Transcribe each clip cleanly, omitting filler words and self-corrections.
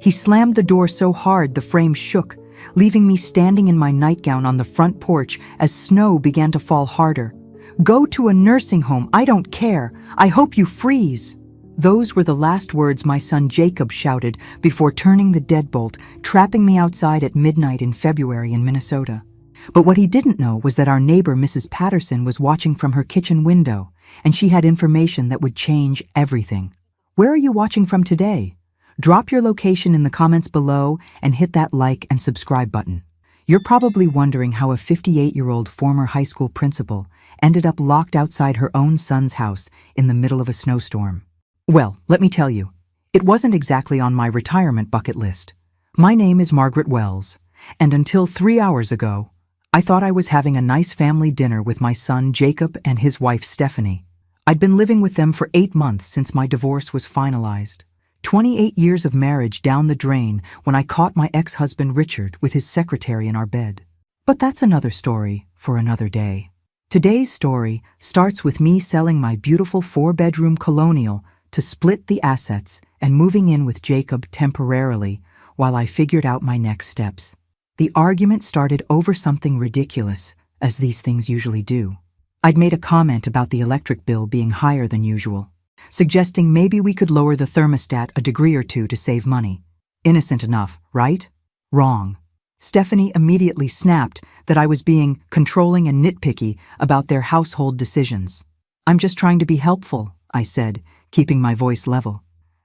He slammed the door so hard the frame shook, leaving me standing in my nightgown on the front porch as snow began to fall harder. "Go to a nursing home, I don't care. I hope you freeze." Those were the last words my son Jacob shouted before turning the deadbolt, trapping me outside at midnight in February in Minnesota. But what he didn't know was that our neighbor, Mrs. Patterson, was watching from her kitchen window, and she had information that would change everything. Where are you watching from today? Drop your location in the comments below and hit that like and subscribe button. You're probably wondering how a 58-year-old former high school principal ended up locked outside her own son's house in the middle of a snowstorm. Well, let me tell you, it wasn't exactly on my retirement bucket list. My name is Margaret Wells, and until 3 hours ago, I thought I was having a nice family dinner with my son Jacob and his wife Stephanie. I'd been living with them for 8 months since my divorce was finalized. 28 years of marriage down the drain when I caught my ex-husband Richard with his secretary in our bed. But that's another story for another day. Today's story starts with me selling my beautiful 4-bedroom colonial to split the assets and moving in with Jacob temporarily while I figured out my next steps. The argument started over something ridiculous, as these things usually do. I'd made a comment about the electric bill being higher than usual, suggesting maybe we could lower the thermostat a degree or two to save money. Innocent enough, right? Wrong. Stephanie immediately snapped that I was being controlling and nitpicky about their household decisions. "I'm just trying to be helpful," I said, keeping my voice level.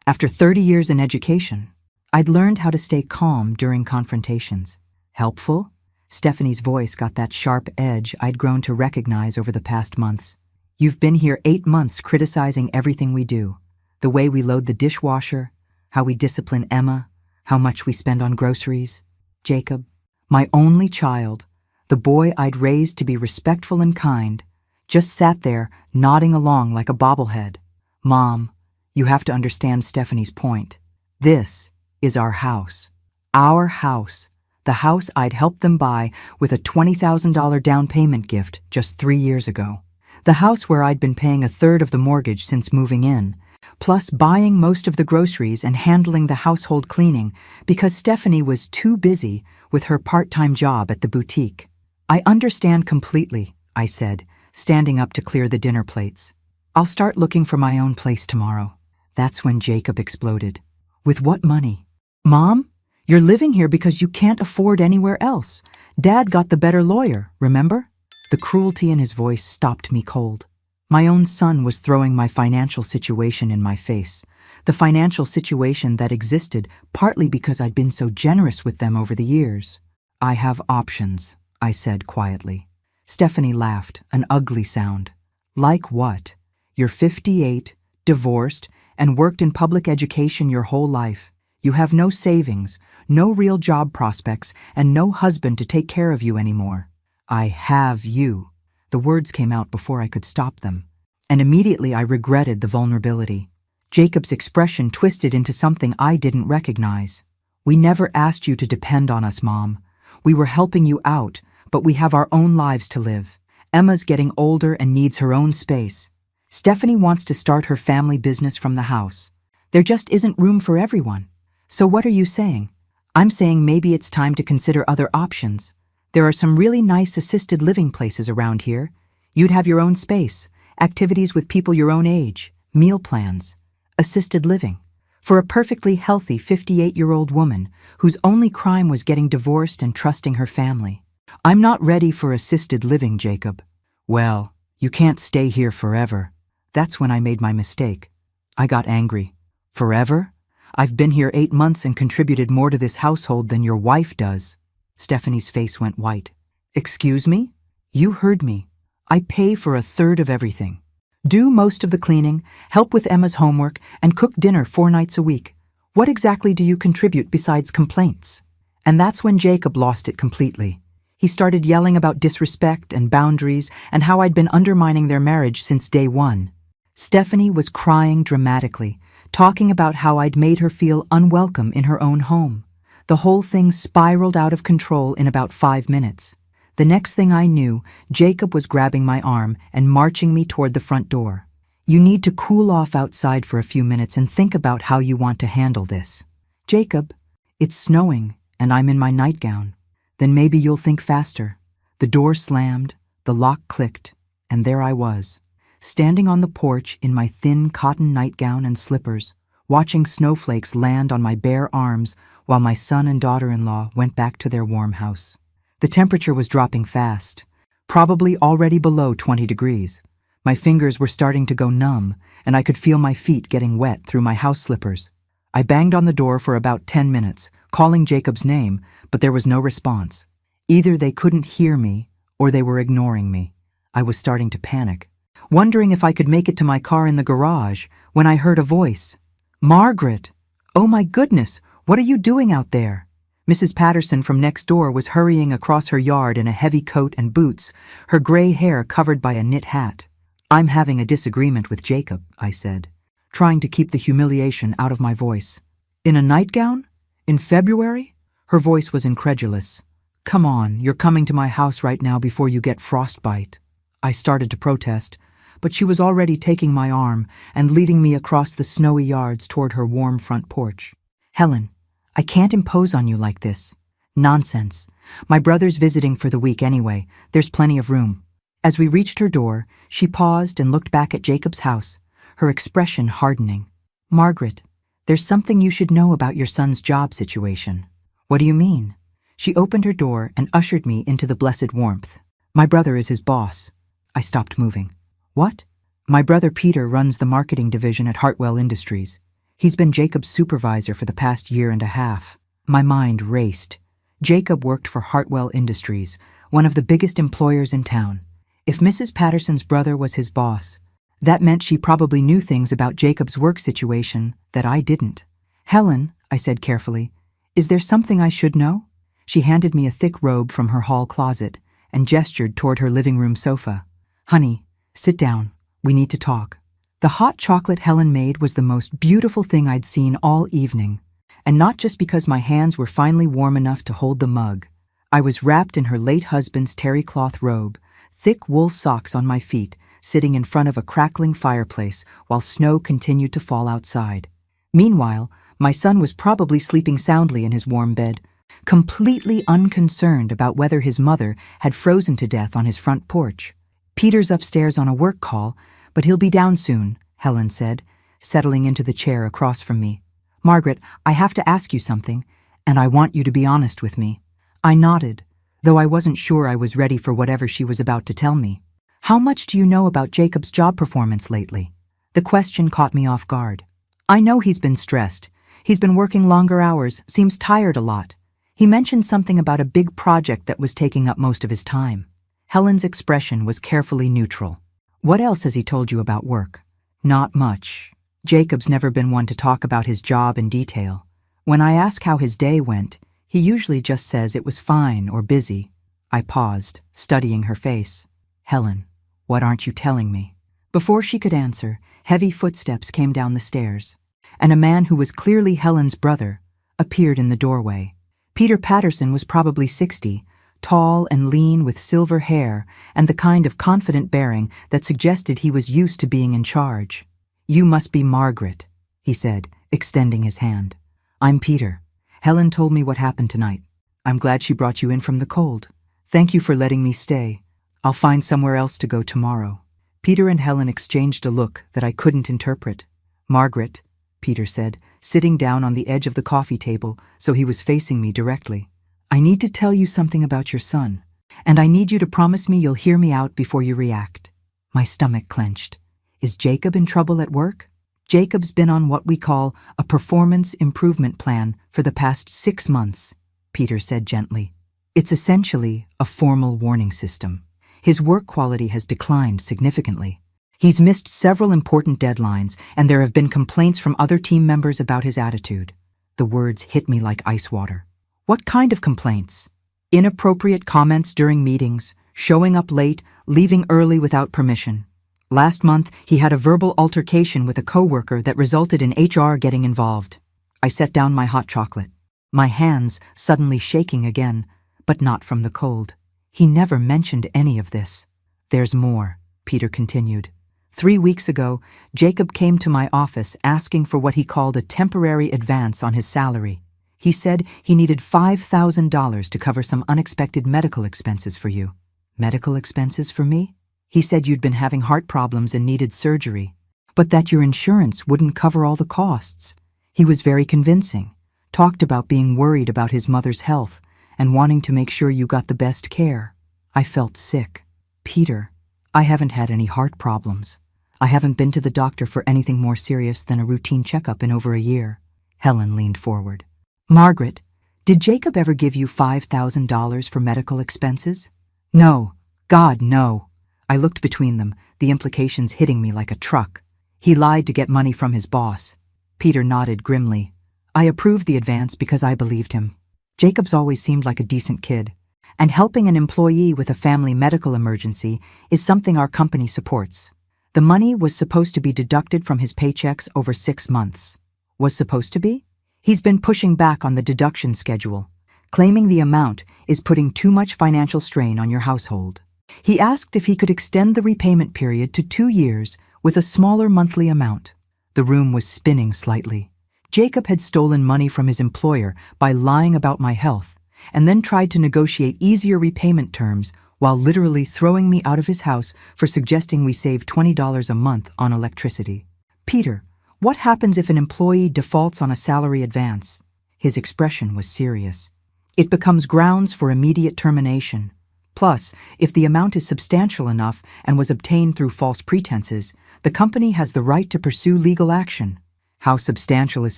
After 30 years in education, I'd learned how to stay calm during confrontations. Helpful? Stephanie's voice got that sharp edge I'd grown to recognize over the past months. "You've been here 8 months criticizing everything we do. The way we load the dishwasher, how we discipline Emma, how much we spend on groceries. Jacob, my only child, the boy I'd raised to be respectful and kind, just sat there nodding along like a bobblehead. Mom, you have to understand Stephanie's point. This is our house. Our house. The house I'd helped them buy with a $20,000 down payment gift just 3 years ago. The house where I'd been paying a third of the mortgage since moving in, plus buying most of the groceries and handling the household cleaning because Stephanie was too busy with her part-time job at the boutique. I understand completely, I said, standing up to clear the dinner plates. I'll start looking for my own place tomorrow. That's when Jacob exploded. With what money? Mom, you're living here because you can't afford anywhere else. Dad got the better lawyer, remember? The cruelty in his voice stopped me cold. My own son was throwing my financial situation in my face. The financial situation that existed partly because I'd been so generous with them over the years. I have options, I said quietly. Stephanie laughed, an ugly sound. Like what? You're 58, divorced, and worked in public education your whole life. You have no savings, no real job prospects, and no husband to take care of you anymore. I have you. The words came out before I could stop them, and immediately I regretted the vulnerability. Jacob's expression twisted into something I didn't recognize. We never asked you to depend on us, Mom. We were helping you out, but we have our own lives to live. Emma's getting older and needs her own space. Stephanie wants to start her family business from the house. There just isn't room for everyone. So what are you saying? I'm saying maybe it's time to consider other options. There are some really nice assisted living places around here. You'd have your own space, activities with people your own age, meal plans. Assisted living. For a perfectly healthy 58-year-old woman whose only crime was getting divorced and trusting her family. I'm not ready for assisted living, Jacob. Well, you can't stay here forever. That's when I made my mistake. I got angry. Forever? I've been here 8 months and contributed more to this household than your wife does. Stephanie's face went white. Excuse me? You heard me. I pay for a third of everything. Do most of the cleaning, help with Emma's homework, and cook dinner 4 nights a week. What exactly do you contribute besides complaints? And that's when Jacob lost it completely. He started yelling about disrespect and boundaries and how I'd been undermining their marriage since day one. Stephanie was crying dramatically, talking about how I'd made her feel unwelcome in her own home. The whole thing spiraled out of control in about 5 minutes. The next thing I knew, Jacob was grabbing my arm and marching me toward the front door. You need to cool off outside for a few minutes and think about how you want to handle this. Jacob, it's snowing, and I'm in my nightgown. Then maybe you'll think faster. The door slammed, the lock clicked, and there I was, standing on the porch in my thin cotton nightgown and slippers, watching snowflakes land on my bare arms while my son and daughter-in-law went back to their warm house. The temperature was dropping fast, probably already below 20 degrees. My fingers were starting to go numb, and I could feel my feet getting wet through my house slippers. I banged on the door for about 10 minutes, calling Jacob's name, but there was no response. Either they couldn't hear me, or they were ignoring me. I was starting to panic, wondering if I could make it to my car in the garage, when I heard a voice. "Margaret! Oh my goodness, what are you doing out there?" Mrs. Patterson from next door was hurrying across her yard in a heavy coat and boots, her gray hair covered by a knit hat. "I'm having a disagreement with Jacob," I said, trying to keep the humiliation out of my voice. "In a nightgown? In February?" Her voice was incredulous. "Come on, you're coming to my house right now before you get frostbite." I started to protest, but she was already taking my arm and leading me across the snowy yards toward her warm front porch. "Helen, I can't impose on you like this." "Nonsense. My brother's visiting for the week anyway. There's plenty of room." As we reached her door, she paused and looked back at Jacob's house, her expression hardening. "Margaret, there's something you should know about your son's job situation." "What do you mean?" She opened her door and ushered me into the blessed warmth. "My brother is his boss." I stopped moving. "What?" "My brother Peter runs the marketing division at Hartwell Industries. He's been Jacob's supervisor for the past year and a half." My mind raced. Jacob worked for Hartwell Industries, one of the biggest employers in town. If Mrs. Patterson's brother was his boss, that meant she probably knew things about Jacob's work situation that I didn't. "Helen," I said carefully, "is there something I should know?" She handed me a thick robe from her hall closet and gestured toward her living room sofa. "Honey, sit down. We need to talk." The hot chocolate Helen made was the most beautiful thing I'd seen all evening, and not just because my hands were finally warm enough to hold the mug. I was wrapped in her late husband's terry cloth robe, thick wool socks on my feet, sitting in front of a crackling fireplace while snow continued to fall outside. Meanwhile, my son was probably sleeping soundly in his warm bed, completely unconcerned about whether his mother had frozen to death on his front porch. "Peter's upstairs on a work call, but he'll be down soon," Helen said, settling into the chair across from me. "Margaret, I have to ask you something, and I want you to be honest with me." I nodded, though I wasn't sure I was ready for whatever she was about to tell me. "How much do you know about Jacob's job performance lately?" The question caught me off guard. "I know he's been stressed. He's been working longer hours, seems tired a lot. He mentioned something about a big project that was taking up most of his time." Helen's expression was carefully neutral. "What else has he told you about work?" "Not much. Jacob's never been one to talk about his job in detail. When I ask how his day went, he usually just says it was fine or busy." I paused, studying her face. "Helen, what aren't you telling me?" Before she could answer, heavy footsteps came down the stairs, and a man who was clearly Helen's brother appeared in the doorway. Peter Patterson was probably 60, tall and lean with silver hair and the kind of confident bearing that suggested he was used to being in charge. "You must be Margaret," he said, extending his hand. "I'm Peter. Helen told me what happened tonight. I'm glad she brought you in from the cold. Thank you for letting me stay. I'll find somewhere else to go tomorrow." Peter and Helen exchanged a look that I couldn't interpret. "Margaret," Peter said, sitting down on the edge of the coffee table so he was facing me directly. "I need to tell you something about your son, and I need you to promise me you'll hear me out before you react." My stomach clenched. "Is Jacob in trouble at work?" "Jacob's been on what we call a performance improvement plan for the past 6 months," Peter said gently. "It's essentially a formal warning system. His work quality has declined significantly. He's missed several important deadlines, and there have been complaints from other team members about his attitude." The words hit me like ice water. "What kind of complaints?" "Inappropriate comments during meetings, showing up late, leaving early without permission. Last month, he had a verbal altercation with a coworker that resulted in HR getting involved." I set down my hot chocolate, my hands suddenly shaking again, but not from the cold. "He never mentioned any of this." "There's more," Peter continued. 3 weeks ago, Jacob came to my office asking for what he called a temporary advance on his salary. He said he needed $5,000 to cover some unexpected medical expenses for you. Medical expenses for me? He said you'd been having heart problems and needed surgery, but that your insurance wouldn't cover all the costs. He was very convincing, talked about being worried about his mother's health and wanting to make sure you got the best care. I felt sick. Peter, I haven't had any heart problems. I haven't been to the doctor for anything more serious than a routine checkup in over a year. Helen leaned forward. Margaret, did Jacob ever give you $5,000 for medical expenses? No. God, no. I looked between them, the implications hitting me like a truck. He lied to get money from his boss. Peter nodded grimly. I approved the advance because I believed him. Jacob's always seemed like a decent kid, and helping an employee with a family medical emergency is something our company supports. The money was supposed to be deducted from his paychecks over 6 months. Was supposed to be? He's been pushing back on the deduction schedule, claiming the amount is putting too much financial strain on your household. He asked if he could extend the repayment period to 2 years with a smaller monthly amount. The room was spinning slightly. Jacob had stolen money from his employer by lying about my health, and then tried to negotiate easier repayment terms while literally throwing me out of his house for suggesting we save $20 a month on electricity. Peter, what happens if an employee defaults on a salary advance? His expression was serious. It becomes grounds for immediate termination. Plus, if the amount is substantial enough and was obtained through false pretenses, the company has the right to pursue legal action. How substantial is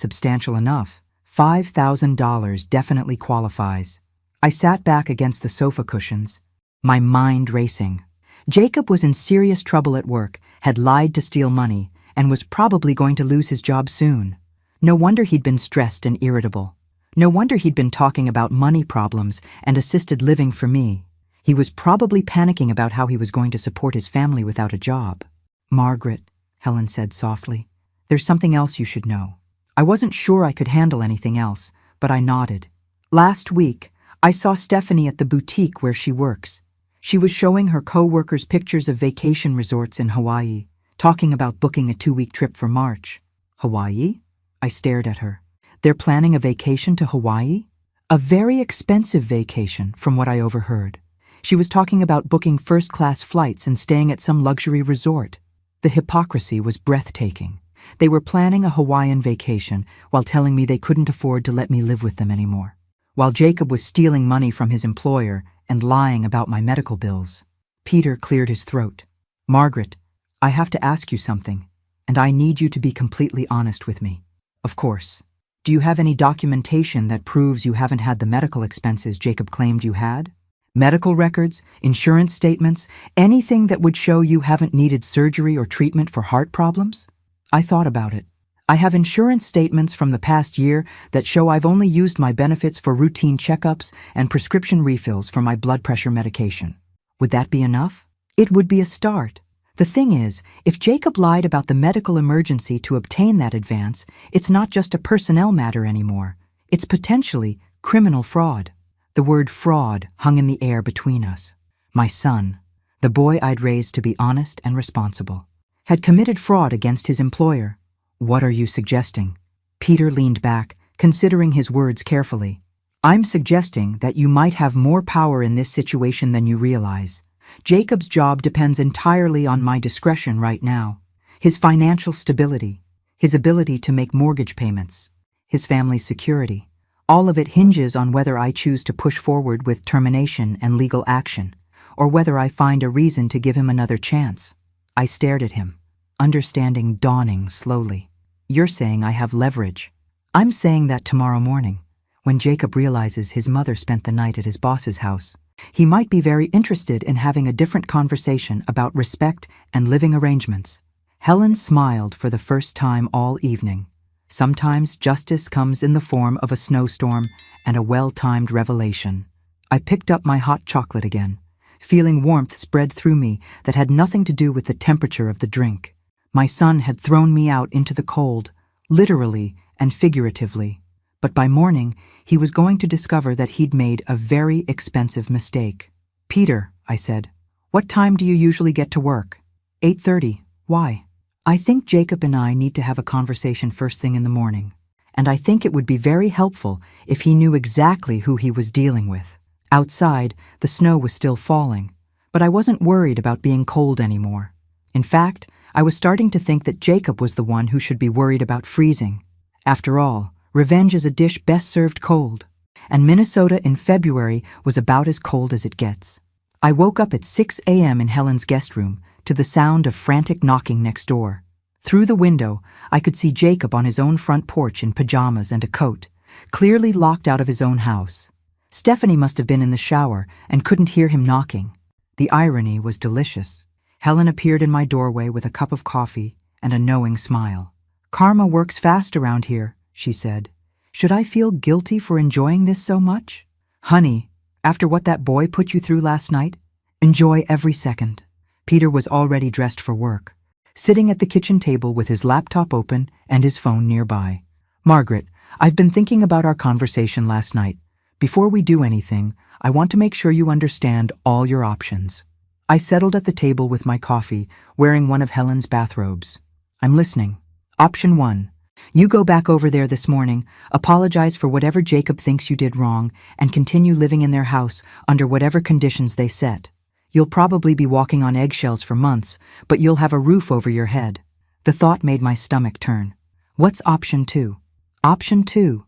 substantial enough? $5,000 definitely qualifies. I sat back against the sofa cushions, my mind racing. Jacob was in serious trouble at work, had lied to steal money, and was probably going to lose his job soon. No wonder he'd been stressed and irritable. No wonder he'd been talking about money problems and assisted living for me. He was probably panicking about how he was going to support his family without a job. Margaret, Helen said softly, there's something else you should know. I wasn't sure I could handle anything else, but I nodded. Last week, I saw Stephanie at the boutique where she works. She was showing her co-workers pictures of vacation resorts in Hawaii, talking about booking a 2-week trip for March. Hawaii? I stared at her. They're planning a vacation to Hawaii? A very expensive vacation, from what I overheard. She was talking about booking first-class flights and staying at some luxury resort. The hypocrisy was breathtaking. They were planning a Hawaiian vacation while telling me they couldn't afford to let me live with them anymore. While Jacob was stealing money from his employer and lying about my medical bills. Peter cleared his throat. Margaret, I have to ask you something, and I need you to be completely honest with me. Of course. Do you have any documentation that proves you haven't had the medical expenses Jacob claimed you had? Medical records, insurance statements, anything that would show you haven't needed surgery or treatment for heart problems? I thought about it. I have insurance statements from the past year that show I've only used my benefits for routine checkups and prescription refills for my blood pressure medication. Would that be enough? It would be a start. The thing is, if Jacob lied about the medical emergency to obtain that advance, it's not just a personnel matter anymore. It's potentially criminal fraud. The word fraud hung in the air between us. My son, the boy I'd raised to be honest and responsible, had committed fraud against his employer. What are you suggesting? Peter leaned back, considering his words carefully. I'm suggesting that you might have more power in this situation than you realize. Jacob's job depends entirely on my discretion right now. His financial stability, his ability to make mortgage payments, his family's security. All of it hinges on whether I choose to push forward with termination and legal action, or whether I find a reason to give him another chance. I stared at him, understanding dawning slowly. You're saying I have leverage. I'm saying that tomorrow morning, when Jacob realizes his mother spent the night at his boss's house, he might be very interested in having a different conversation about respect and living arrangements. Helen smiled for the first time all evening. Sometimes justice comes in the form of a snowstorm and a well-timed revelation. I picked up my hot chocolate again, feeling warmth spread through me that had nothing to do with the temperature of the drink. My son had thrown me out into the cold, literally and figuratively. But by morning, he was going to discover that he'd made a very expensive mistake. Peter, I said, what time do you usually get to work? 8:30. Why? I think Jacob and I need to have a conversation first thing in the morning, and I think it would be very helpful if he knew exactly who he was dealing with. Outside, the snow was still falling, but I wasn't worried about being cold anymore. In fact, I was starting to think that Jacob was the one who should be worried about freezing. After all, revenge is a dish best served cold, and Minnesota in February was about as cold as it gets. I woke up at 6 a.m. in Helen's guest room to the sound of frantic knocking next door. Through the window, I could see Jacob on his own front porch in pajamas and a coat, clearly locked out of his own house. Stephanie must have been in the shower and couldn't hear him knocking. The irony was delicious. Helen appeared in my doorway with a cup of coffee and a knowing smile. "Karma works fast around here," she said. "Should I feel guilty for enjoying this so much?" "Honey, after what that boy put you through last night, enjoy every second." Peter was already dressed for work, sitting at the kitchen table with his laptop open and his phone nearby. "Margaret, I've been thinking about our conversation last night. Before we do anything, I want to make sure you understand all your options." I settled at the table with my coffee, wearing one of Helen's bathrobes. "I'm listening. Option 1. You go back over there this morning, apologize for whatever Jacob thinks you did wrong, and continue living in their house under whatever conditions they set. You'll probably be walking on eggshells for months, but you'll have a roof over your head." The thought made my stomach turn. What's option 2? Option 2.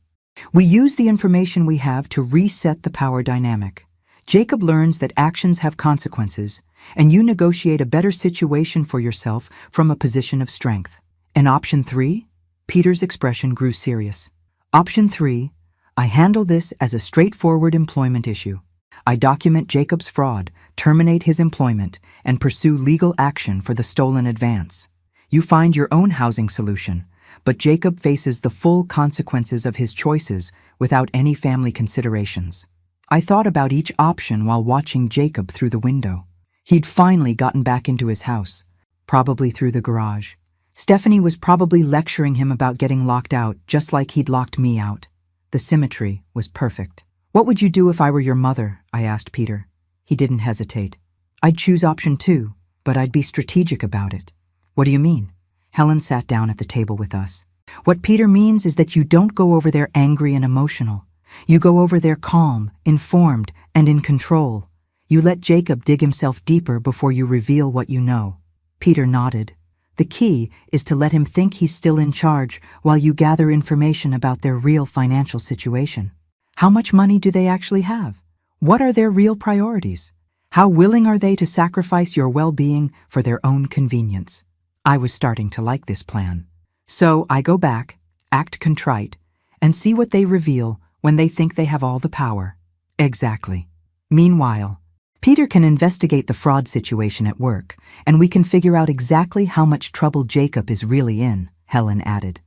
We use the information we have to reset the power dynamic. Jacob learns that actions have consequences, and you negotiate a better situation for yourself from a position of strength. And option 3? Peter's expression grew serious. Option 3, I handle this as a straightforward employment issue. I document Jacob's fraud, terminate his employment, and pursue legal action for the stolen advance. You find your own housing solution, but Jacob faces the full consequences of his choices without any family considerations. I thought about each option while watching Jacob through the window. He'd finally gotten back into his house, probably through the garage. Stephanie was probably lecturing him about getting locked out, just like he'd locked me out. The symmetry was perfect. "What would you do if I were your mother?" I asked Peter. He didn't hesitate. "I'd choose option 2, but I'd be strategic about it." "What do you mean?" Helen sat down at the table with us. "What Peter means is that you don't go over there angry and emotional. You go over there calm, informed, and in control. You let Jacob dig himself deeper before you reveal what you know." Peter nodded. "The key is to let him think he's still in charge while you gather information about their real financial situation. How much money do they actually have? What are their real priorities? How willing are they to sacrifice your well-being for their own convenience?" I was starting to like this plan. So I go back, act contrite, and see what they reveal when they think they have all the power. Exactly. Meanwhile, Peter can investigate the fraud situation at work, and we can figure out exactly how much trouble Jacob is really in, Helen added.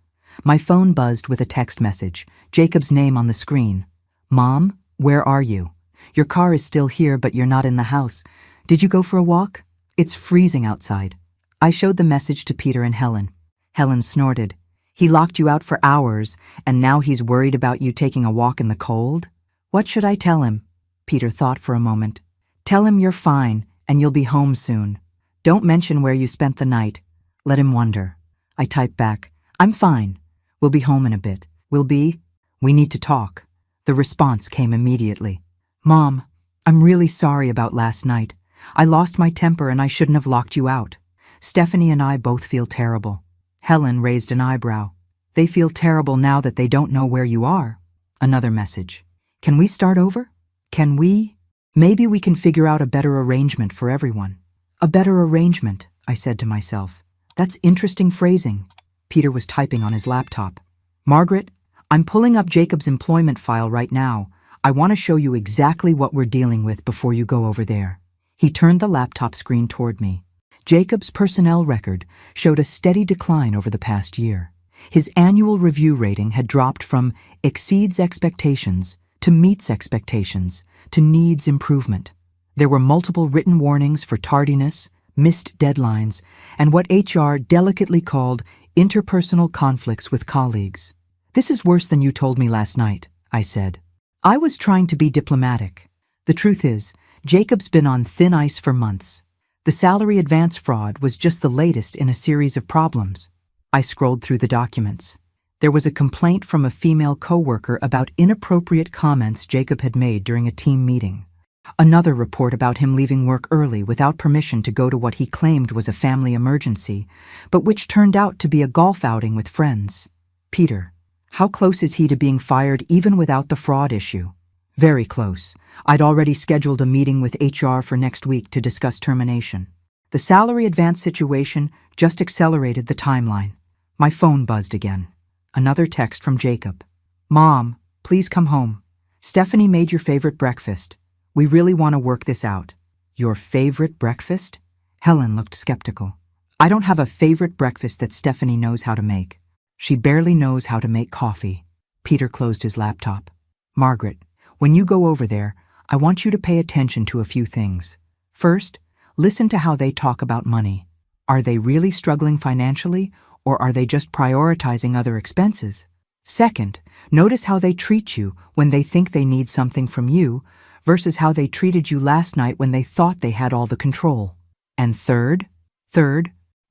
My phone buzzed with a text message, Jacob's name on the screen. "Mom, where are you? Your car is still here, but you're not in the house. Did you go for a walk? It's freezing outside." I showed the message to Peter and Helen. Helen snorted. "He locked you out for hours, and now he's worried about you taking a walk in the cold? What should I tell him?" Peter thought for a moment. "Tell him you're fine, and you'll be home soon. Don't mention where you spent the night. Let him wonder." I typed back, "I'm fine. We'll be home in a bit. We'll be? We need to talk." The response came immediately. "Mom, I'm really sorry about last night. I lost my temper and I shouldn't have locked you out. Stephanie and I both feel terrible." Helen raised an eyebrow. "They feel terrible now that they don't know where you are." Another message. "Can we start over? Can we? Maybe we can figure out a better arrangement for everyone." "A better arrangement," I said to myself. "That's interesting phrasing." Peter was typing on his laptop. "Margaret, I'm pulling up Jacob's employment file right now. I want to show you exactly what we're dealing with before you go over there." He turned the laptop screen toward me. Jacob's personnel record showed a steady decline over the past year. His annual review rating had dropped from exceeds expectations to meets expectations to needs improvement. There were multiple written warnings for tardiness, missed deadlines, and what HR delicately called interpersonal conflicts with colleagues. "This is worse than you told me last night," I said. I was trying to be diplomatic. The truth is, Jacob's been on thin ice for months. The The salary advance fraud was just the latest in a series of problems. I scrolled through the documents. There was a complaint from a female coworker about inappropriate comments Jacob had made during a team meeting. Another report about him leaving work early without permission to go to what he claimed was a family emergency, but which turned out to be a golf outing with friends. Peter, how close is he to being fired even without the fraud issue? Very close. I'd already scheduled a meeting with HR for next week to discuss termination. The salary advance situation just accelerated the timeline. My phone buzzed again. Another text from Jacob. Mom, please come home. Stephanie made your favorite breakfast. We really want to work this out. Your favorite breakfast? Helen looked skeptical. I don't have a favorite breakfast that Stephanie knows how to make. She barely knows how to make coffee. Peter closed his laptop. Margaret, when you go over there, I want you to pay attention to a few things. First, listen to how they talk about money. Are they really struggling financially, or are they just prioritizing other expenses? Second, notice how they treat you when they think they need something from you versus how they treated you last night when they thought they had all the control. And third,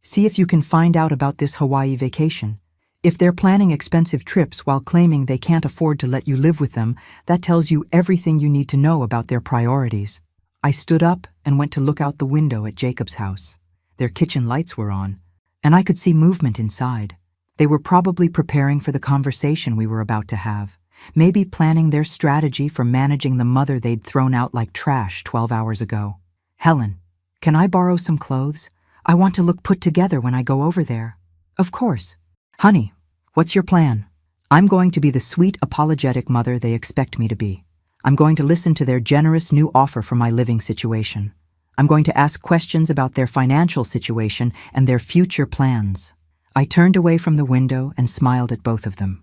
see if you can find out about this Hawaii vacation. If they're planning expensive trips while claiming they can't afford to let you live with them, that tells you everything you need to know about their priorities. I stood up and went to look out the window at Jacob's house. Their kitchen lights were on, and I could see movement inside. They were probably preparing for the conversation we were about to have, maybe planning their strategy for managing the mother they'd thrown out like trash 12 hours ago. Helen, can I borrow some clothes? I want to look put together when I go over there. Of course. Honey, what's your plan? I'm going to be the sweet, apologetic mother they expect me to be. I'm going to listen to their generous new offer for my living situation. I'm going to ask questions about their financial situation and their future plans. I turned away from the window and smiled at both of them.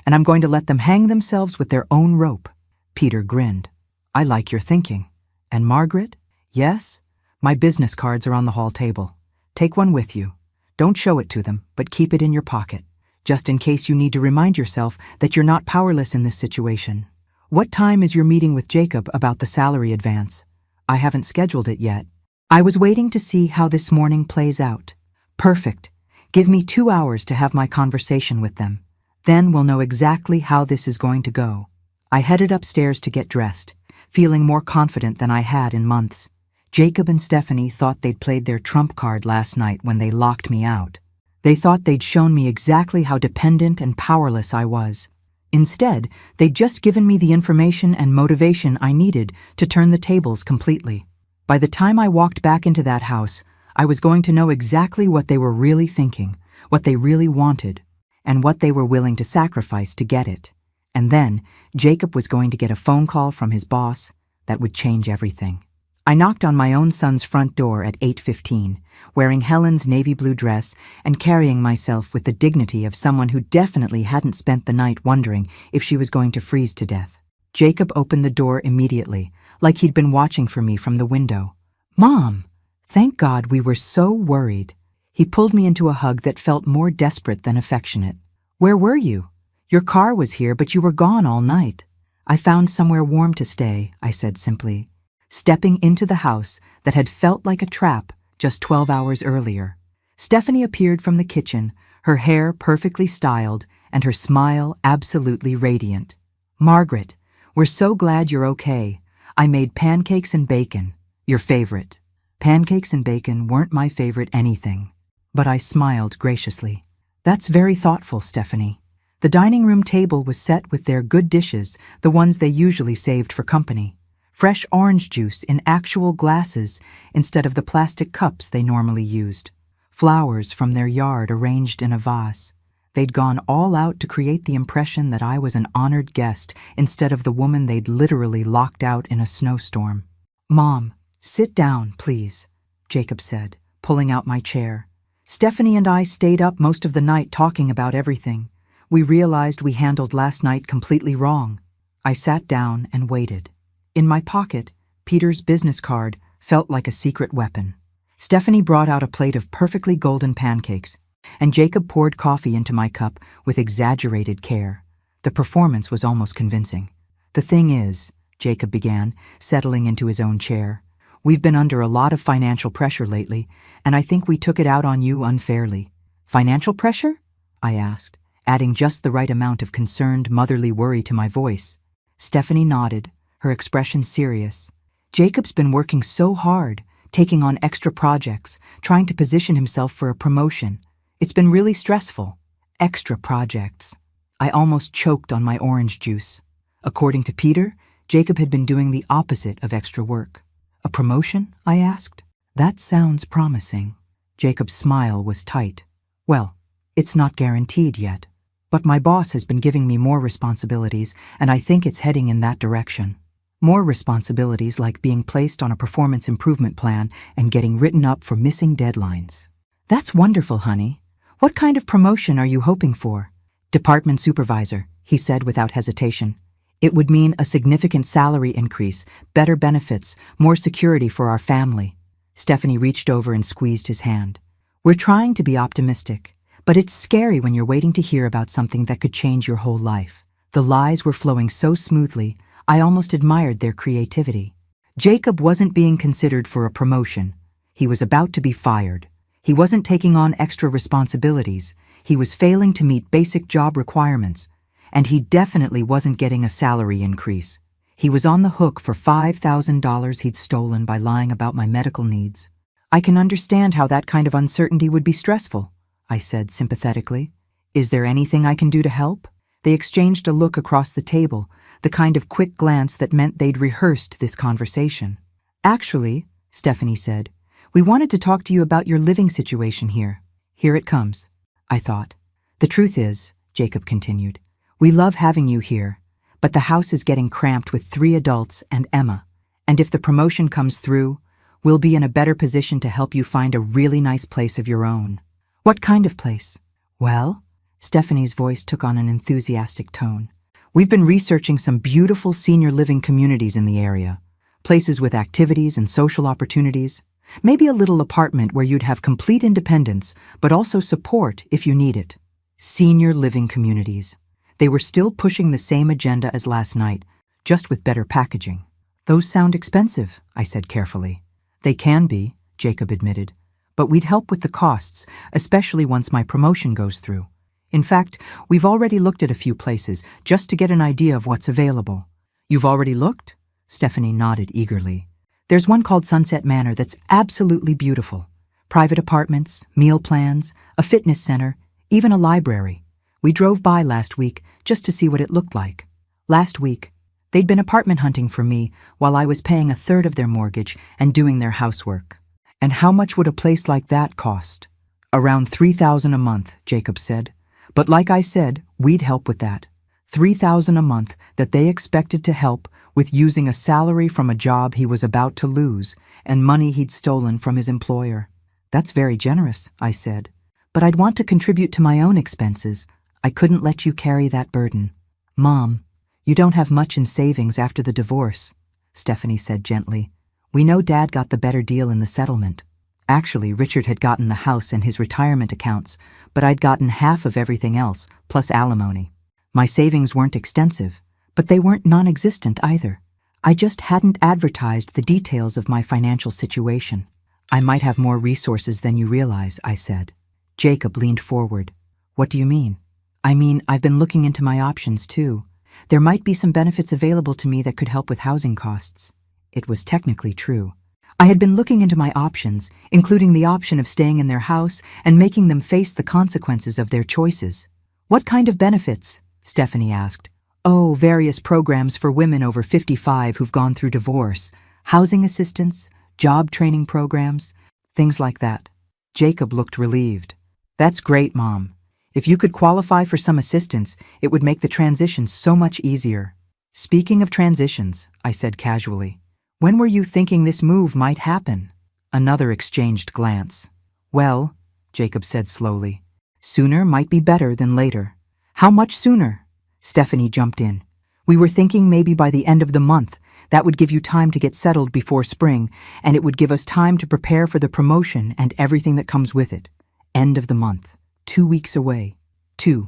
And I'm going to let them hang themselves with their own rope. Peter grinned. I like your thinking. And Margaret? Yes? My business cards are on the hall table. Take one with you. Don't show it to them, but keep it in your pocket, just in case you need to remind yourself that you're not powerless in this situation. What time is your meeting with Jacob about the salary advance? I haven't scheduled it yet. I was waiting to see how this morning plays out. Perfect. Give me 2 hours to have my conversation with them. Then we'll know exactly how this is going to go. I headed upstairs to get dressed, feeling more confident than I had in months. Jacob and Stephanie thought they'd played their trump card last night when they locked me out. They thought they'd shown me exactly how dependent and powerless I was. Instead, they'd just given me the information and motivation I needed to turn the tables completely. By the time I walked back into that house, I was going to know exactly what they were really thinking, what they really wanted, and what they were willing to sacrifice to get it. And then, Jacob was going to get a phone call from his boss that would change everything. I knocked on my own son's front door at 8:15, wearing Helen's navy blue dress and carrying myself with the dignity of someone who definitely hadn't spent the night wondering if she was going to freeze to death. Jacob opened the door immediately, like he'd been watching for me from the window. Mom! Thank God, we were so worried. He pulled me into a hug that felt more desperate than affectionate. Where were you? Your car was here, but you were gone all night. I found somewhere warm to stay, I said simply, stepping into the house that had felt like a trap just 12 hours earlier. Stephanie appeared from the kitchen, her hair perfectly styled and her smile absolutely radiant. Margaret, we're so glad you're okay. I made pancakes and bacon, your favorite. Pancakes and bacon weren't my favorite anything, but I smiled graciously. That's very thoughtful, Stephanie. The dining room table was set with their good dishes, the ones they usually saved for company. Fresh orange juice in actual glasses instead of the plastic cups they normally used. Flowers from their yard arranged in a vase. They'd gone all out to create the impression that I was an honored guest instead of the woman they'd literally locked out in a snowstorm. Mom, sit down, please, Jacob said, pulling out my chair. Stephanie and I stayed up most of the night talking about everything. We realized we handled last night completely wrong. I sat down and waited. In my pocket, Peter's business card felt like a secret weapon. Stephanie brought out a plate of perfectly golden pancakes, and Jacob poured coffee into my cup with exaggerated care. The performance was almost convincing. The thing is, Jacob began, settling into his own chair, We've been under a lot of financial pressure lately, and I think we took it out on you unfairly. Financial pressure? I asked, adding just the right amount of concerned, motherly worry to my voice. Stephanie nodded, her expression serious. Jacob's been working so hard, taking on extra projects, trying to position himself for a promotion. It's been really stressful. Extra projects. I almost choked on my orange juice. According to Peter, Jacob had been doing the opposite of extra work. A promotion? I asked. That sounds promising. Jacob's smile was tight. Well, it's not guaranteed yet. But my boss has been giving me more responsibilities, and I think it's heading in that direction. More responsibilities like being placed on a performance improvement plan and getting written up for missing deadlines. That's wonderful, honey. What kind of promotion are you hoping for? Department supervisor, he said without hesitation. It would mean a significant salary increase, better benefits, more security for our family. Stephanie reached over and squeezed his hand. We're trying to be optimistic, but it's scary when you're waiting to hear about something that could change your whole life. The lies were flowing so smoothly, I almost admired their creativity. Jacob wasn't being considered for a promotion. He was about to be fired. He wasn't taking on extra responsibilities. He was failing to meet basic job requirements. And he definitely wasn't getting a salary increase. He was on the hook for $5,000 he'd stolen by lying about my medical needs. I can understand how that kind of uncertainty would be stressful, I said sympathetically. Is there anything I can do to help? They exchanged a look across the table, the kind of quick glance that meant they'd rehearsed this conversation. Actually, Stephanie said, we wanted to talk to you about your living situation here. Here it comes, I thought. The truth is, Jacob continued, we love having you here, but the house is getting cramped with 3 adults and Emma, and if the promotion comes through, we'll be in a better position to help you find a really nice place of your own. What kind of place? Well, Stephanie's voice took on an enthusiastic tone. We've been researching some beautiful senior living communities in the area, places with activities and social opportunities, maybe a little apartment where you'd have complete independence, but also support if you need it. Senior living communities. They were still pushing the same agenda as last night, just with better packaging. Those sound expensive, I said carefully. They can be, Jacob admitted, but we'd help with the costs, especially once my promotion goes through. In fact, we've already looked at a few places just to get an idea of what's available. You've already looked? Stephanie nodded eagerly. There's one called Sunset Manor that's absolutely beautiful. Private apartments, meal plans, a fitness center, even a library. We drove by last week just to see what it looked like. Last week, they'd been apartment hunting for me while I was paying 1/3 of their mortgage and doing their housework. And how much would a place like that cost? Around $3,000 a month, Jacob said. But like I said, we'd help with that. $3,000 a month that they expected to help with using a salary from a job he was about to lose and money he'd stolen from his employer. That's very generous, I said. But I'd want to contribute to my own expenses. I couldn't let you carry that burden. Mom, you don't have much in savings after the divorce, Stephanie said gently. We know Dad got the better deal in the settlement. Actually, Richard had gotten the house and his retirement accounts, but I'd gotten half of everything else, plus alimony. My savings weren't extensive, but they weren't non-existent either. I just hadn't advertised the details of my financial situation. I might have more resources than you realize, I said. Jacob leaned forward. What do you mean? I mean, I've been looking into my options too. There might be some benefits available to me that could help with housing costs. It was technically true. I had been looking into my options, including the option of staying in their house and making them face the consequences of their choices. What kind of benefits? Stephanie asked. Oh, various programs for women over 55 who've gone through divorce, housing assistance, job training programs, things like that. Jacob looked relieved. That's great, Mom. If you could qualify for some assistance, it would make the transition so much easier. Speaking of transitions, I said casually, when were you thinking this move might happen? Another exchanged glance. Well, Jacob said slowly, sooner might be better than later. How much sooner? Stephanie jumped in. We were thinking maybe by the end of the month. That would give you time to get settled before spring, and it would give us time to prepare for the promotion and everything that comes with it. End of the month. 2 weeks away. 2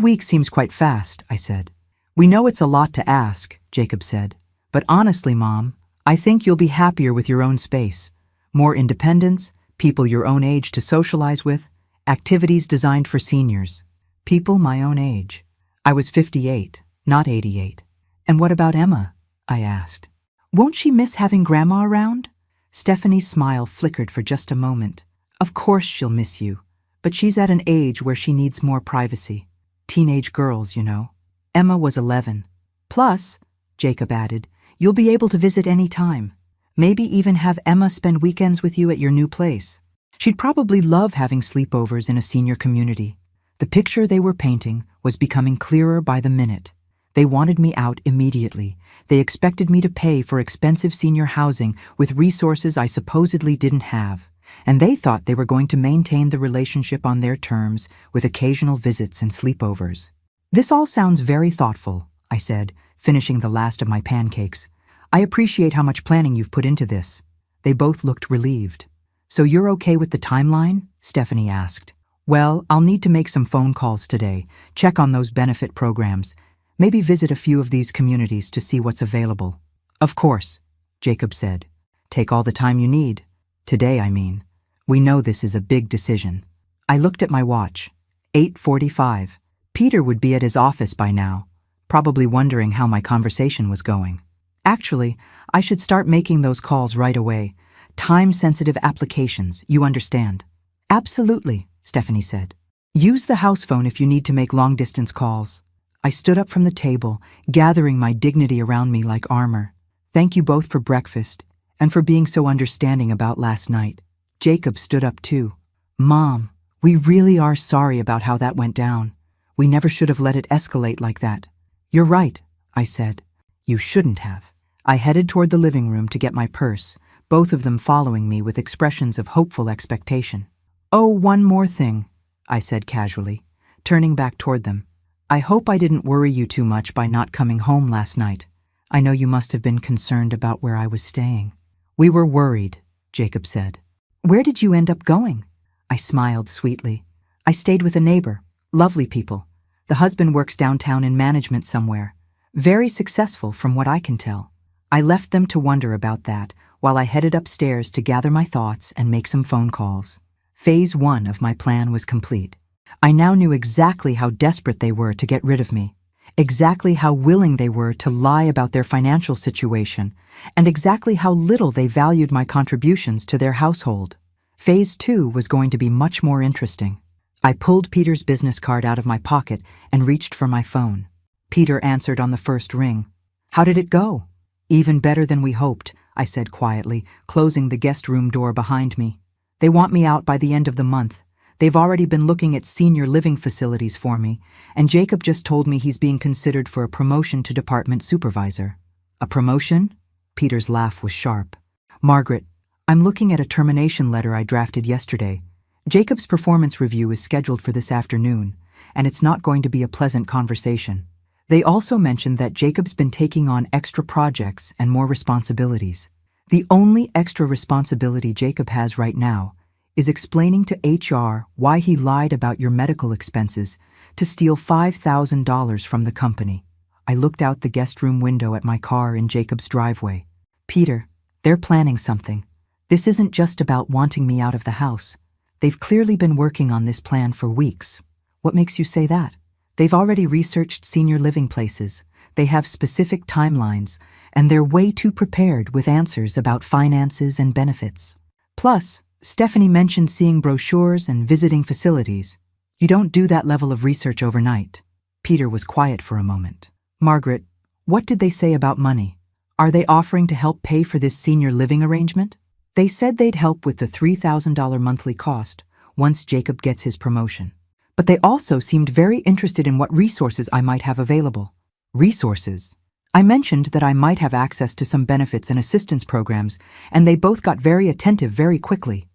weeks seems quite fast, I said. We know it's a lot to ask, Jacob said. But honestly, Mom, I think you'll be happier with your own space. More independence, people your own age to socialize with, activities designed for seniors. People my own age. I was 58, not 88. And what about Emma? I asked. Won't she miss having Grandma around? Stephanie's smile flickered for just a moment. Of course she'll miss you, but she's at an age where she needs more privacy. Teenage girls, you know. Emma was 11. Plus, Jacob added, you'll be able to visit any time. Maybe even have Emma spend weekends with you at your new place. She'd probably love having sleepovers in a senior community. The picture they were painting was becoming clearer by the minute. They wanted me out immediately. They expected me to pay for expensive senior housing with resources I supposedly didn't have. And they thought they were going to maintain the relationship on their terms with occasional visits and sleepovers. This all sounds very thoughtful, I said, finishing the last of my pancakes. I appreciate how much planning you've put into this. They both looked relieved. So you're okay with the timeline? Stephanie asked. Well, I'll need to make some phone calls today, check on those benefit programs, maybe visit a few of these communities to see what's available. Of course, Jacob said. Take all the time you need. Today, I mean. We know this is a big decision. I looked at my watch. 8:45. Peter would be at his office by now, probably wondering how my conversation was going. Actually, I should start making those calls right away. Time-sensitive applications, you understand. Absolutely, Stephanie said. Use the house phone if you need to make long-distance calls. I stood up from the table, gathering my dignity around me like armor. Thank you both for breakfast and for being so understanding about last night. Jacob stood up too. Mom, we really are sorry about how that went down. We never should have let it escalate like that. You're right, I said. You shouldn't have. I headed toward the living room to get my purse, both of them following me with expressions of hopeful expectation. Oh, one more thing, I said casually, turning back toward them. I hope I didn't worry you too much by not coming home last night. I know you must have been concerned about where I was staying. We were worried, Jacob said. Where did you end up going? I smiled sweetly. I stayed with a neighbor. Lovely people. The husband works downtown in management somewhere. Very successful from what I can tell. I left them to wonder about that while I headed upstairs to gather my thoughts and make some phone calls. Phase 1 of my plan was complete. I now knew exactly how desperate they were to get rid of me, exactly how willing they were to lie about their financial situation, and exactly how little they valued my contributions to their household. Phase 2 was going to be much more interesting. I pulled Peter's business card out of my pocket and reached for my phone. Peter answered on the first ring. How did it go? Even better than we hoped, I said quietly, closing the guest room door behind me. They want me out by the end of the month. They've already been looking at senior living facilities for me, and Jacob just told me he's being considered for a promotion to department supervisor. A promotion? Peter's laugh was sharp. Margaret, I'm looking at a termination letter I drafted yesterday. Jacob's performance review is scheduled for this afternoon, and it's not going to be a pleasant conversation. They also mentioned that Jacob's been taking on extra projects and more responsibilities. The only extra responsibility Jacob has right now is explaining to HR why he lied about your medical expenses to steal $5,000 from the company. I looked out the guest room window at my car in Jacob's driveway. Peter, they're planning something. This isn't just about wanting me out of the house. They've clearly been working on this plan for weeks. What makes you say that? They've already researched senior living places. They have specific timelines, and they're way too prepared with answers about finances and benefits. Plus, Stephanie mentioned seeing brochures and visiting facilities. You don't do that level of research overnight. Peter was quiet for a moment. Margaret, what did they say about money? Are they offering to help pay for this senior living arrangement? They said they'd help with the $3,000 monthly cost once Jacob gets his promotion. But they also seemed very interested in what resources I might have available. Resources? I mentioned that I might have access to some benefits and assistance programs, and they both got very attentive very quickly.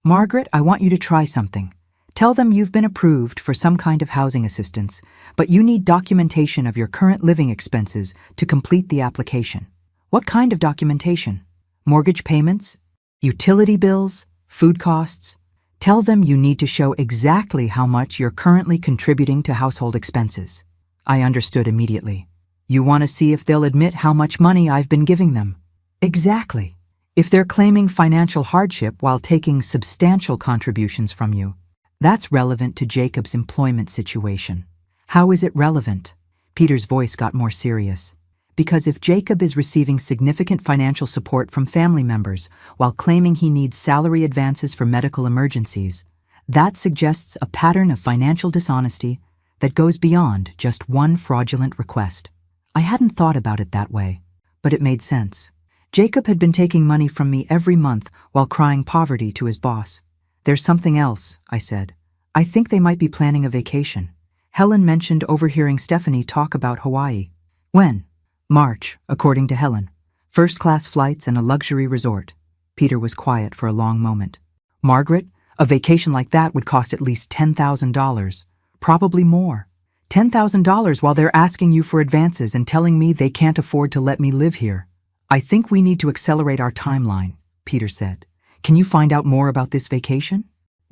Margaret, I want you to try something. Tell them you've been approved for some kind of housing assistance, but you need documentation of your current living expenses to complete the application. What kind of documentation? Mortgage payments? Utility bills? Food costs? Tell them you need to show exactly how much you're currently contributing to household expenses. I understood immediately. You want to see if they'll admit how much money I've been giving them. Exactly. If they're claiming financial hardship while taking substantial contributions from you, that's relevant to Jacob's employment situation. How is it relevant? Peter's voice got more serious. Because if Jacob is receiving significant financial support from family members while claiming he needs salary advances for medical emergencies, that suggests a pattern of financial dishonesty that goes beyond just one fraudulent request. I hadn't thought about it that way, but it made sense. Jacob had been taking money from me every month while crying poverty to his boss. There's something else, I said. I think they might be planning a vacation. Helen mentioned overhearing Stephanie talk about Hawaii. When? March, according to Helen. First-class flights and a luxury resort. Peter was quiet for a long moment. Margaret, a vacation like that would cost at least $10,000. Probably more. $10,000 while they're asking you for advances and telling me they can't afford to let me live here. I think we need to accelerate our timeline, Peter said. Can you find out more about this vacation?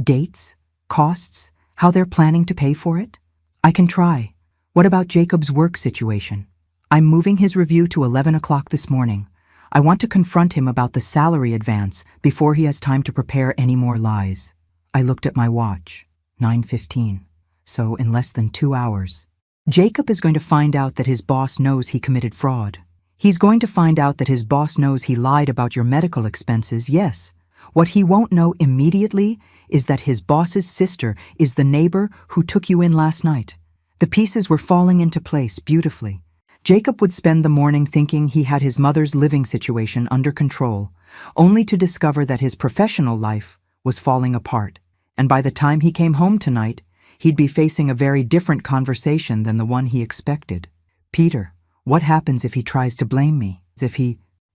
Dates? Costs? How they're planning to pay for it? I can try. What about Jacob's work situation? I'm moving his review to 11 o'clock this morning. I want to confront him about the salary advance before he has time to prepare any more lies. I looked at my watch. 9:15. So in less than 2 hours. Jacob is going to find out that his boss knows he committed fraud. He's going to find out that his boss knows he lied about your medical expenses, yes. What he won't know immediately is that his boss's sister is the neighbor who took you in last night. The pieces were falling into place beautifully. Jacob would spend the morning thinking he had his mother's living situation under control, only to discover that his professional life was falling apart. And by the time he came home tonight, he'd be facing a very different conversation than the one he expected. Peter, what happens if he tries to blame me?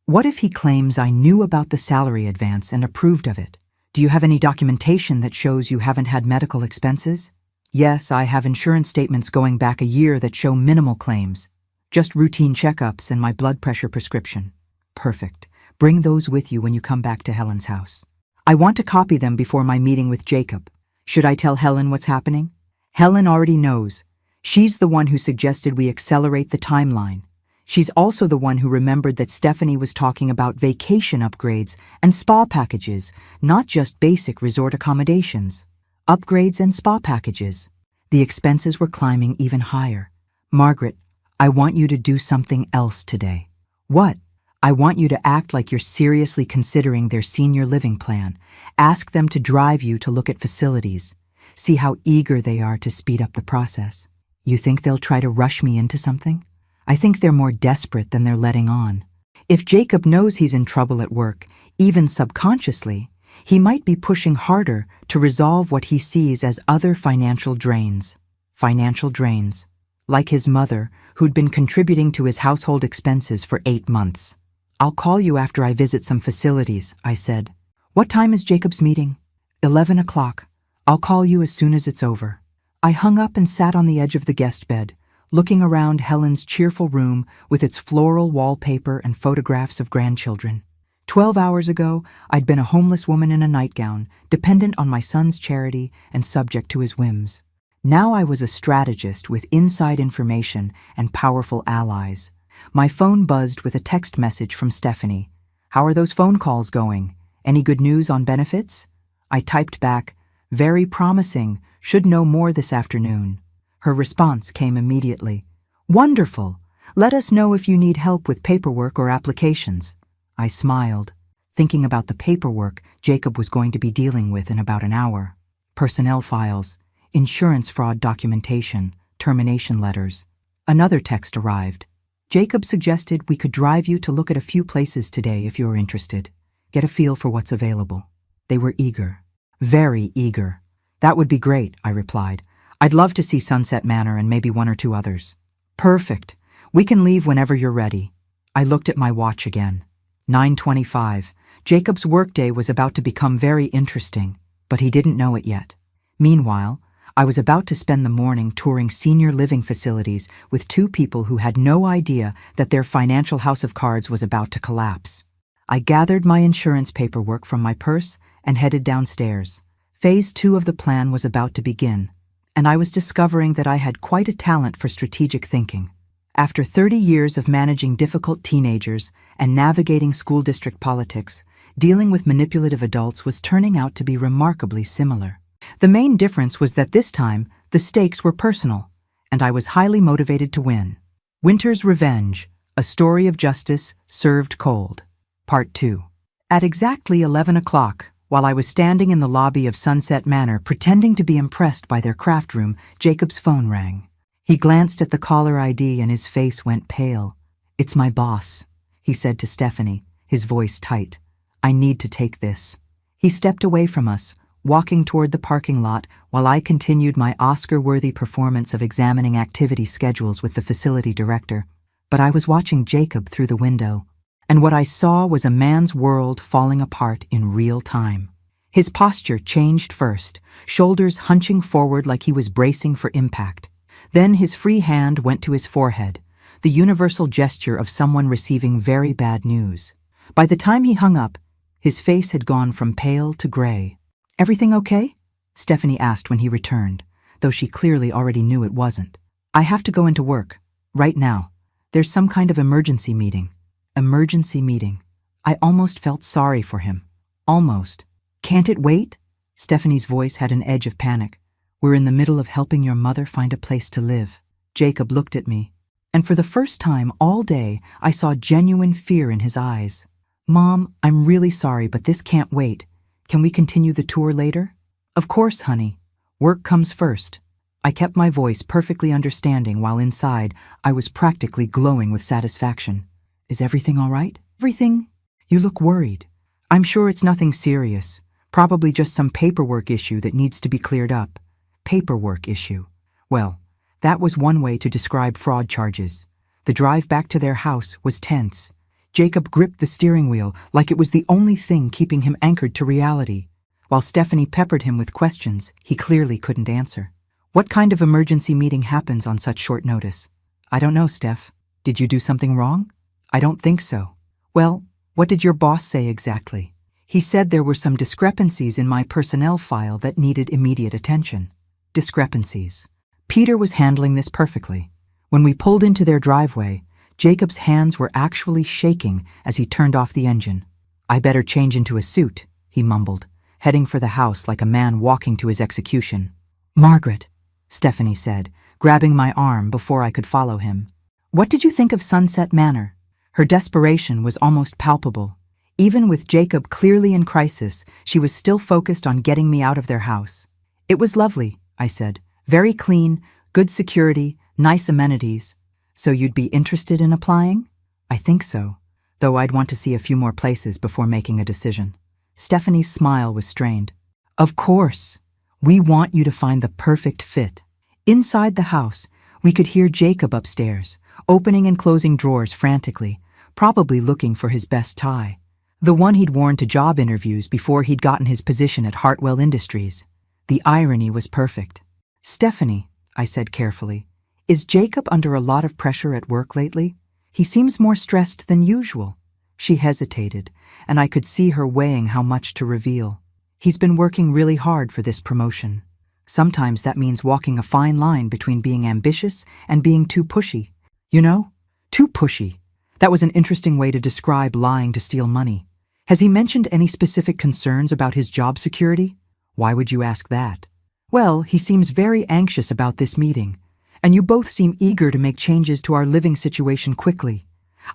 What if he claims I knew about the salary advance and approved of it? Do you have any documentation that shows you haven't had medical expenses? Yes, I have insurance statements going back a year that show minimal claims. Just routine checkups and my blood pressure prescription. Perfect. Bring those with you when you come back to Helen's house. I want to copy them before my meeting with Jacob. Should I tell Helen what's happening? Helen already knows. She's the one who suggested we accelerate the timeline. She's also the one who remembered that Stephanie was talking about vacation upgrades and spa packages, not just basic resort accommodations. Upgrades and spa packages. The expenses were climbing even higher. Margaret, I want you to do something else today. What? I want you to act like you're seriously considering their senior living plan. Ask them to drive you to look at facilities. See how eager they are to speed up the process. You think they'll try to rush me into something? I think they're more desperate than they're letting on. If Jacob knows he's in trouble at work, even subconsciously, he might be pushing harder to resolve what he sees as other financial drains. Financial drains. Like his mother, who'd been contributing to his household expenses for 8 months. I'll call you after I visit some facilities, I said. What time is Jacob's meeting? 11 o'clock. I'll call you as soon as it's over. I hung up and sat on the edge of the guest bed, looking around Helen's cheerful room with its floral wallpaper and photographs of grandchildren. 12 hours ago, I'd been a homeless woman in a nightgown, dependent on my son's charity and subject to his whims. Now I was a strategist with inside information and powerful allies. My phone buzzed with a text message from Stephanie. How are those phone calls going? Any good news on benefits? I typed back, very promising, should know more this afternoon. Her response came immediately. Wonderful. Let us know if you need help with paperwork or applications. I smiled, thinking about the paperwork Jacob was going to be dealing with in about an hour. Personnel files, insurance fraud documentation, termination letters. Another text arrived. Jacob suggested we could drive you to look at a few places today if you're interested. Get a feel for what's available. They were eager. Very eager. That would be great, I replied. I'd love to see Sunset Manor and maybe 1 or 2 others. Perfect. We can leave whenever you're ready. I looked at my watch again. 9:25. Jacob's workday was about to become very interesting, but he didn't know it yet. Meanwhile, I was about to spend the morning touring senior living facilities with 2 people who had no idea that their financial house of cards was about to collapse. I gathered my insurance paperwork from my purse and headed downstairs. Phase 2 of the plan was about to begin, and I was discovering that I had quite a talent for strategic thinking. After 30 years of managing difficult teenagers and navigating school district politics, dealing with manipulative adults was turning out to be remarkably similar. The main difference was that this time, the stakes were personal, and I was highly motivated to win. Winter's Revenge, a story of justice served cold. Part 2. At exactly 11 o'clock, while I was standing in the lobby of Sunset Manor pretending to be impressed by their craft room, Jacob's phone rang. He glanced at the caller ID and his face went pale. "It's my boss," he said to Stephanie, his voice tight. "I need to take this." He stepped away from us, walking toward the parking lot while I continued my Oscar-worthy performance of examining activity schedules with the facility director. But I was watching Jacob through the window, and what I saw was a man's world falling apart in real time. His posture changed first, shoulders hunching forward like he was bracing for impact. Then his free hand went to his forehead, the universal gesture of someone receiving very bad news. By the time he hung up, his face had gone from pale to gray. "Everything okay?" Stephanie asked when he returned, though she clearly already knew it wasn't. "I have to go into work, right now. There's some kind of emergency meeting." Emergency meeting. I almost felt sorry for him. Almost. "Can't it wait?" Stephanie's voice had an edge of panic. "We're in the middle of helping your mother find a place to live." Jacob looked at me, and for the first time all day, I saw genuine fear in his eyes. "Mom, I'm really sorry, but this can't wait. Can we continue the tour later?" "Of course, honey. Work comes first." I kept my voice perfectly understanding while inside I was practically glowing with satisfaction. "Is everything all right?" "Everything? You look worried." "I'm sure it's nothing serious. Probably just some paperwork issue that needs to be cleared up." Paperwork issue. Well, that was one way to describe fraud charges. The drive back to their house was tense. Jacob gripped the steering wheel like it was the only thing keeping him anchored to reality. While Stephanie peppered him with questions he clearly couldn't answer. "What kind of emergency meeting happens on such short notice?" "I don't know, Steph. Did you do something wrong?" "I don't think so." "Well, what did your boss say exactly?" "He said there were some discrepancies in my personnel file that needed immediate attention." Discrepancies. Peter was handling this perfectly. When we pulled into their driveway, Jacob's hands were actually shaking as he turned off the engine. "I better change into a suit," he mumbled, heading for the house like a man walking to his execution. "Margaret," Stephanie said, grabbing my arm before I could follow him. "What did you think of Sunset Manor?" Her desperation was almost palpable. Even with Jacob clearly in crisis, she was still focused on getting me out of their house. "It was lovely," I said. "Very clean, good security, nice amenities." "So you'd be interested in applying?" "I think so, though I'd want to see a few more places before making a decision." Stephanie's smile was strained. "Of course. We want you to find the perfect fit." Inside the house, we could hear Jacob upstairs, opening and closing drawers frantically, probably looking for his best tie. The one he'd worn to job interviews before he'd gotten his position at Hartwell Industries. The irony was perfect. "Stephanie," I said carefully, "is Jacob under a lot of pressure at work lately? He seems more stressed than usual." She hesitated, and I could see her weighing how much to reveal. "He's been working really hard for this promotion. Sometimes that means walking a fine line between being ambitious and being too pushy. You know? Too pushy. That was an interesting way to describe lying to steal money. Has he mentioned any specific concerns about his job security?" "Why would you ask that?" "Well, he seems very anxious about this meeting, and you both seem eager to make changes to our living situation quickly.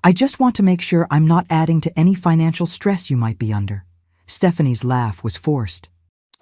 I just want to make sure I'm not adding to any financial stress you might be under." Stephanie's laugh was forced.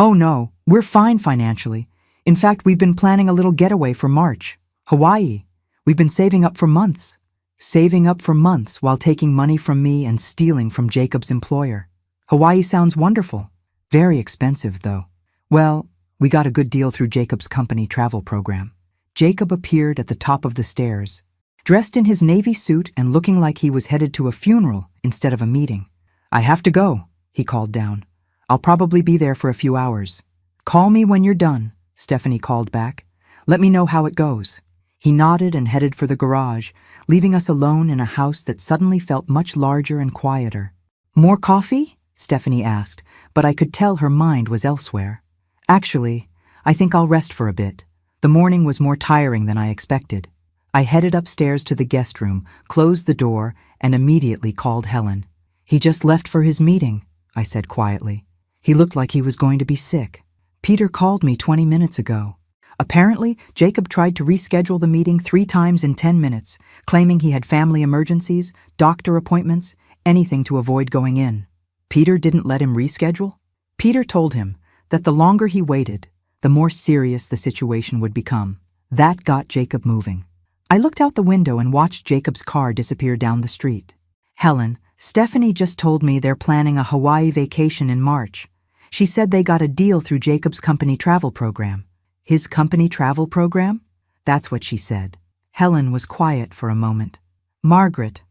"Oh no, we're fine financially. In fact, we've been planning a little getaway for March. Hawaii. We've been saving up for months." Saving up for months while taking money from me and stealing from Jacob's employer. Hawaii sounds wonderful. Very expensive, though. Well, we got a good deal through Jacob's company travel program. Jacob appeared at the top of the stairs, dressed in his navy suit and looking like he was headed to a funeral instead of a meeting. "I have to go," he called down. "I'll probably be there for a few hours." "Call me when you're done," Stephanie called back. "Let me know how it goes." He nodded and headed for the garage, leaving us alone in a house that suddenly felt much larger and quieter. "More coffee?" Stephanie asked, but I could tell her mind was elsewhere. "Actually, I think I'll rest for a bit. The morning was more tiring than I expected." I headed upstairs to the guest room, closed the door, and immediately called Helen. "He just left for his meeting," I said quietly. "He looked like he was going to be sick. Peter called me 20 minutes ago." Apparently, Jacob tried to reschedule the meeting 3 times in 10 minutes, claiming he had family emergencies, doctor appointments, anything to avoid going in. Peter didn't let him reschedule? Peter told him that the longer he waited, the more serious the situation would become. That got Jacob moving. I looked out the window and watched Jacob's car disappear down the street. "Helen, Stephanie just told me they're planning a Hawaii vacation in March. She said they got a deal through Jacob's company travel program." "His company travel program?" "That's what she said." Helen was quiet for a moment. "Margaret,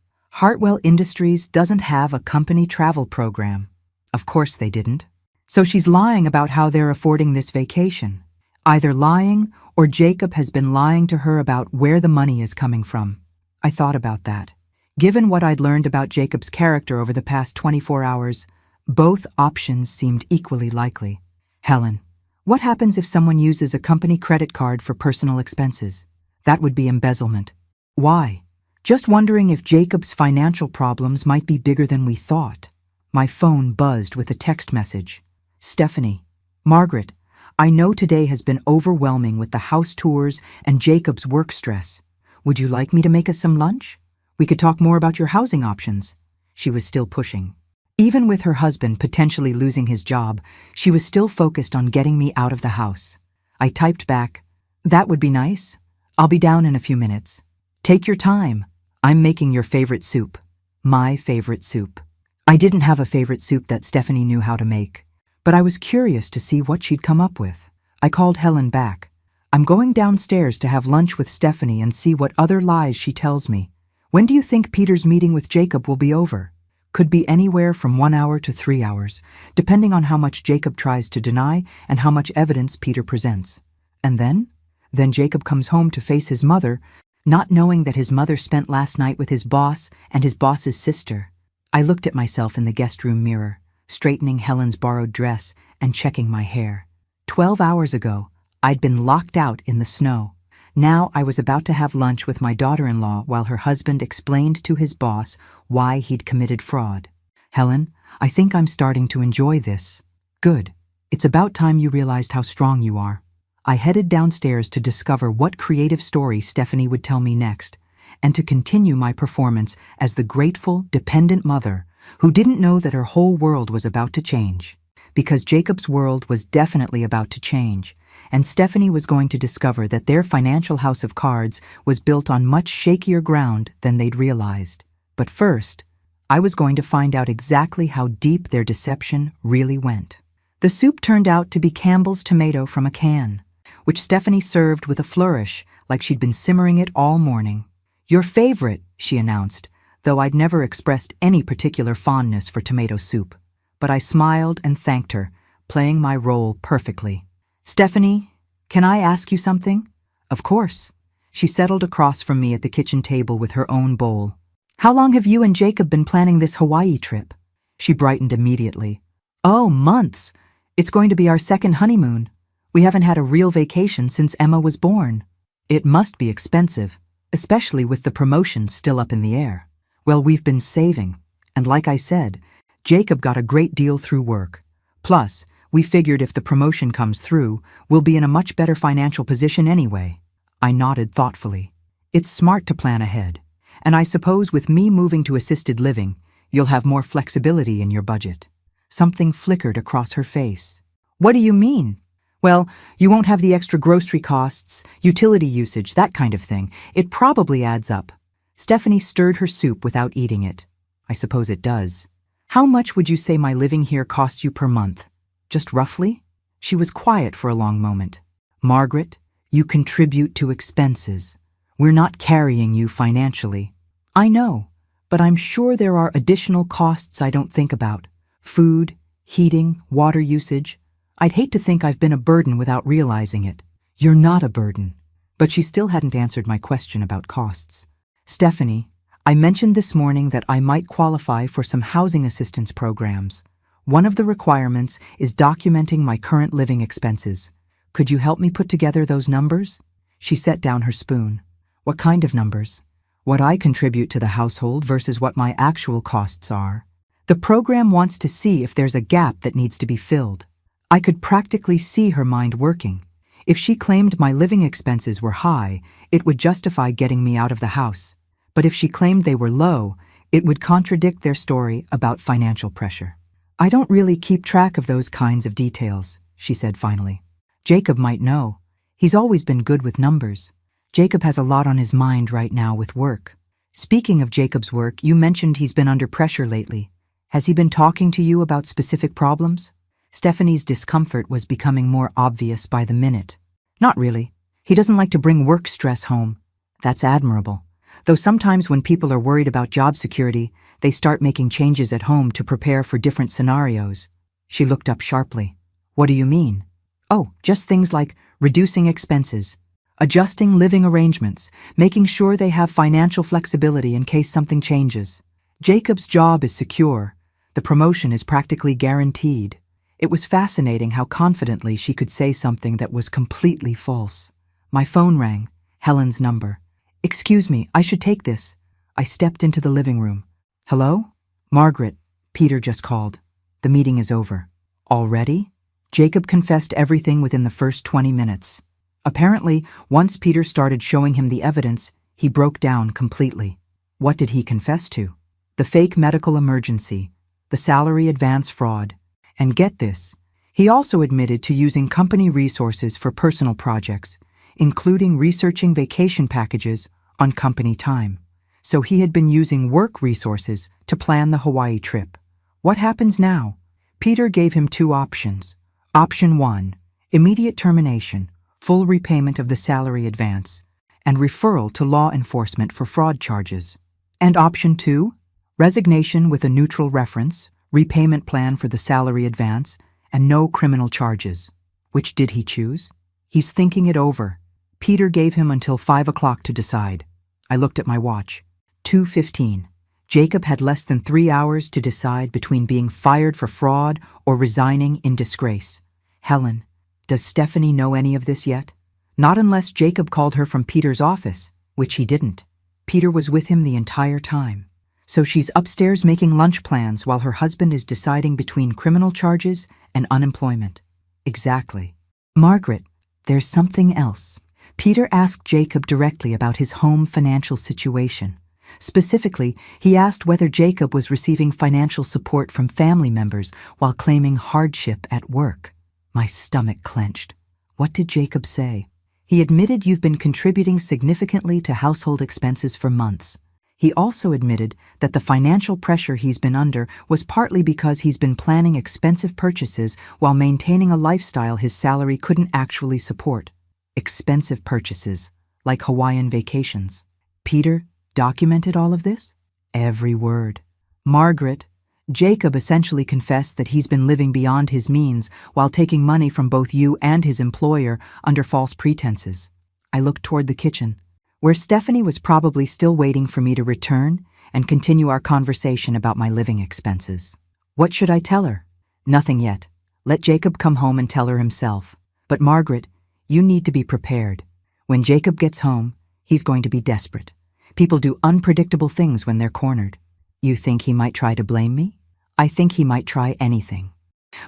Hartwell Industries doesn't have a company travel program." Of course they didn't. So she's lying about how they're affording this vacation. Either lying or Jacob has been lying to her about where the money is coming from. I thought about that. Given what I'd learned about Jacob's character over the past 24 hours, both options seemed equally likely. "Helen, what happens if someone uses a company credit card for personal expenses?" "That would be embezzlement." "Why?" "Just wondering if Jacob's financial problems might be bigger than we thought." My phone buzzed with a text message. "Stephanie, Margaret, I know today has been overwhelming with the house tours and Jacob's work stress. Would you like me to make us some lunch? We could talk more about your housing options." She was still pushing. Even with her husband potentially losing his job, she was still focused on getting me out of the house. I typed back, "That would be nice. I'll be down in a few minutes. Take your time. I'm making your favorite soup." My favorite soup. I didn't have a favorite soup that Stephanie knew how to make, but I was curious to see what she'd come up with. I called Helen back. "I'm going downstairs to have lunch with Stephanie and see what other lies she tells me. When do you think Peter's meeting with Jacob will be over?" "Could be anywhere from 1 hour to 3 hours, depending on how much Jacob tries to deny and how much evidence Peter presents." "And then?" "Then Jacob comes home to face his mother, not knowing that his mother spent last night with his boss and his boss's sister." I looked at myself in the guest room mirror, straightening Helen's borrowed dress and checking my hair. 12 hours ago, I'd been locked out in the snow. Now I was about to have lunch with my daughter-in-law while her husband explained to his boss why he'd committed fraud. "Helen, I think I'm starting to enjoy this." "Good. It's about time you realized how strong you are." I headed downstairs to discover what creative story Stephanie would tell me next, and to continue my performance as the grateful, dependent mother who didn't know that her whole world was about to change. Because Jacob's world was definitely about to change, and Stephanie was going to discover that their financial house of cards was built on much shakier ground than they'd realized. But first, I was going to find out exactly how deep their deception really went. The soup turned out to be Campbell's tomato from a can, which Stephanie served with a flourish like she'd been simmering it all morning. "Your favorite," she announced, though I'd never expressed any particular fondness for tomato soup. But I smiled and thanked her, playing my role perfectly. "Stephanie, can I ask you something?" "Of course." She settled across from me at the kitchen table with her own bowl. "How long have you and Jacob been planning this Hawaii trip?" She brightened immediately. "Oh, months. It's going to be our second honeymoon. We haven't had a real vacation since Emma was born." "It must be expensive, especially with the promotion still up in the air." "Well, we've been saving, and like I said, Jacob got a great deal through work. Plus, we figured if the promotion comes through, we'll be in a much better financial position anyway." I nodded thoughtfully. "It's smart to plan ahead, and I suppose with me moving to assisted living, you'll have more flexibility in your budget." Something flickered across her face. "What do you mean?" "Well, you won't have the extra grocery costs, utility usage, that kind of thing. It probably adds up." Stephanie stirred her soup without eating it. "I suppose it does. How much would you say my living here costs you per month? Just roughly?" She was quiet for a long moment. "Margaret, you contribute to expenses. We're not carrying you financially." "I know, but I'm sure there are additional costs I don't think about. Food, heating, water usage. I'd hate to think I've been a burden without realizing it." "You're not a burden." But she still hadn't answered my question about costs. "Stephanie, I mentioned this morning that I might qualify for some housing assistance programs. One of the requirements is documenting my current living expenses. Could you help me put together those numbers?" She set down her spoon. What kind of numbers? What I contribute to the household versus what my actual costs are. The program wants to see if there's a gap that needs to be filled. I could practically see her mind working. If she claimed my living expenses were high, it would justify getting me out of the house. But if she claimed they were low, it would contradict their story about financial pressure. I don't really keep track of those kinds of details, she said finally. Jacob might know. He's always been good with numbers. Jacob has a lot on his mind right now with work. Speaking of Jacob's work, you mentioned he's been under pressure lately. Has he been talking to you about specific problems? Stephanie's discomfort was becoming more obvious by the minute. Not really. He doesn't like to bring work stress home. That's admirable. Though sometimes when people are worried about job security, they start making changes at home to prepare for different scenarios. She looked up sharply. What do you mean? Oh, just things like reducing expenses, adjusting living arrangements, making sure they have financial flexibility in case something changes. Jacob's job is secure. The promotion is practically guaranteed. It was fascinating how confidently she could say something that was completely false. My phone rang. Helen's number. Excuse me, I should take this. I stepped into the living room. Hello? Margaret, Peter just called. The meeting is over. Already? Jacob confessed everything within the first 20 minutes. Apparently, once Peter started showing him the evidence, he broke down completely. What did he confess to? The fake medical emergency, the salary advance fraud, and get this, he also admitted to using company resources for personal projects, including researching vacation packages on company time. So he had been using work resources to plan the Hawaii trip. What happens now? Peter gave him two options. Option 1, immediate termination, full repayment of the salary advance, and referral to law enforcement for fraud charges. And option 2, resignation with a neutral reference, repayment plan for the salary advance, and no criminal charges. Which did he choose? He's thinking it over. Peter gave him until 5 o'clock to decide. I looked at my watch. 2:15. Jacob had less than 3 hours to decide between being fired for fraud or resigning in disgrace. Helen, does Stephanie know any of this yet? Not unless Jacob called her from Peter's office, which he didn't. Peter was with him the entire time. So she's upstairs making lunch plans while her husband is deciding between criminal charges and unemployment. Exactly. Margaret, there's something else. Peter asked Jacob directly about his home financial situation. Specifically, he asked whether Jacob was receiving financial support from family members while claiming hardship at work. My stomach clenched. What did Jacob say? He admitted you've been contributing significantly to household expenses for months. He also admitted that the financial pressure he's been under was partly because he's been planning expensive purchases while maintaining a lifestyle his salary couldn't actually support. Expensive purchases, like Hawaiian vacations. Peter documented all of this? Every word. Margaret, Jacob essentially confessed that he's been living beyond his means while taking money from both you and his employer under false pretenses. I looked toward the kitchen, where Stephanie was probably still waiting for me to return and continue our conversation about my living expenses. What should I tell her? Nothing yet. Let Jacob come home and tell her himself. But Margaret, you need to be prepared. When Jacob gets home, he's going to be desperate. People do unpredictable things when they're cornered. You think he might try to blame me? I think he might try anything.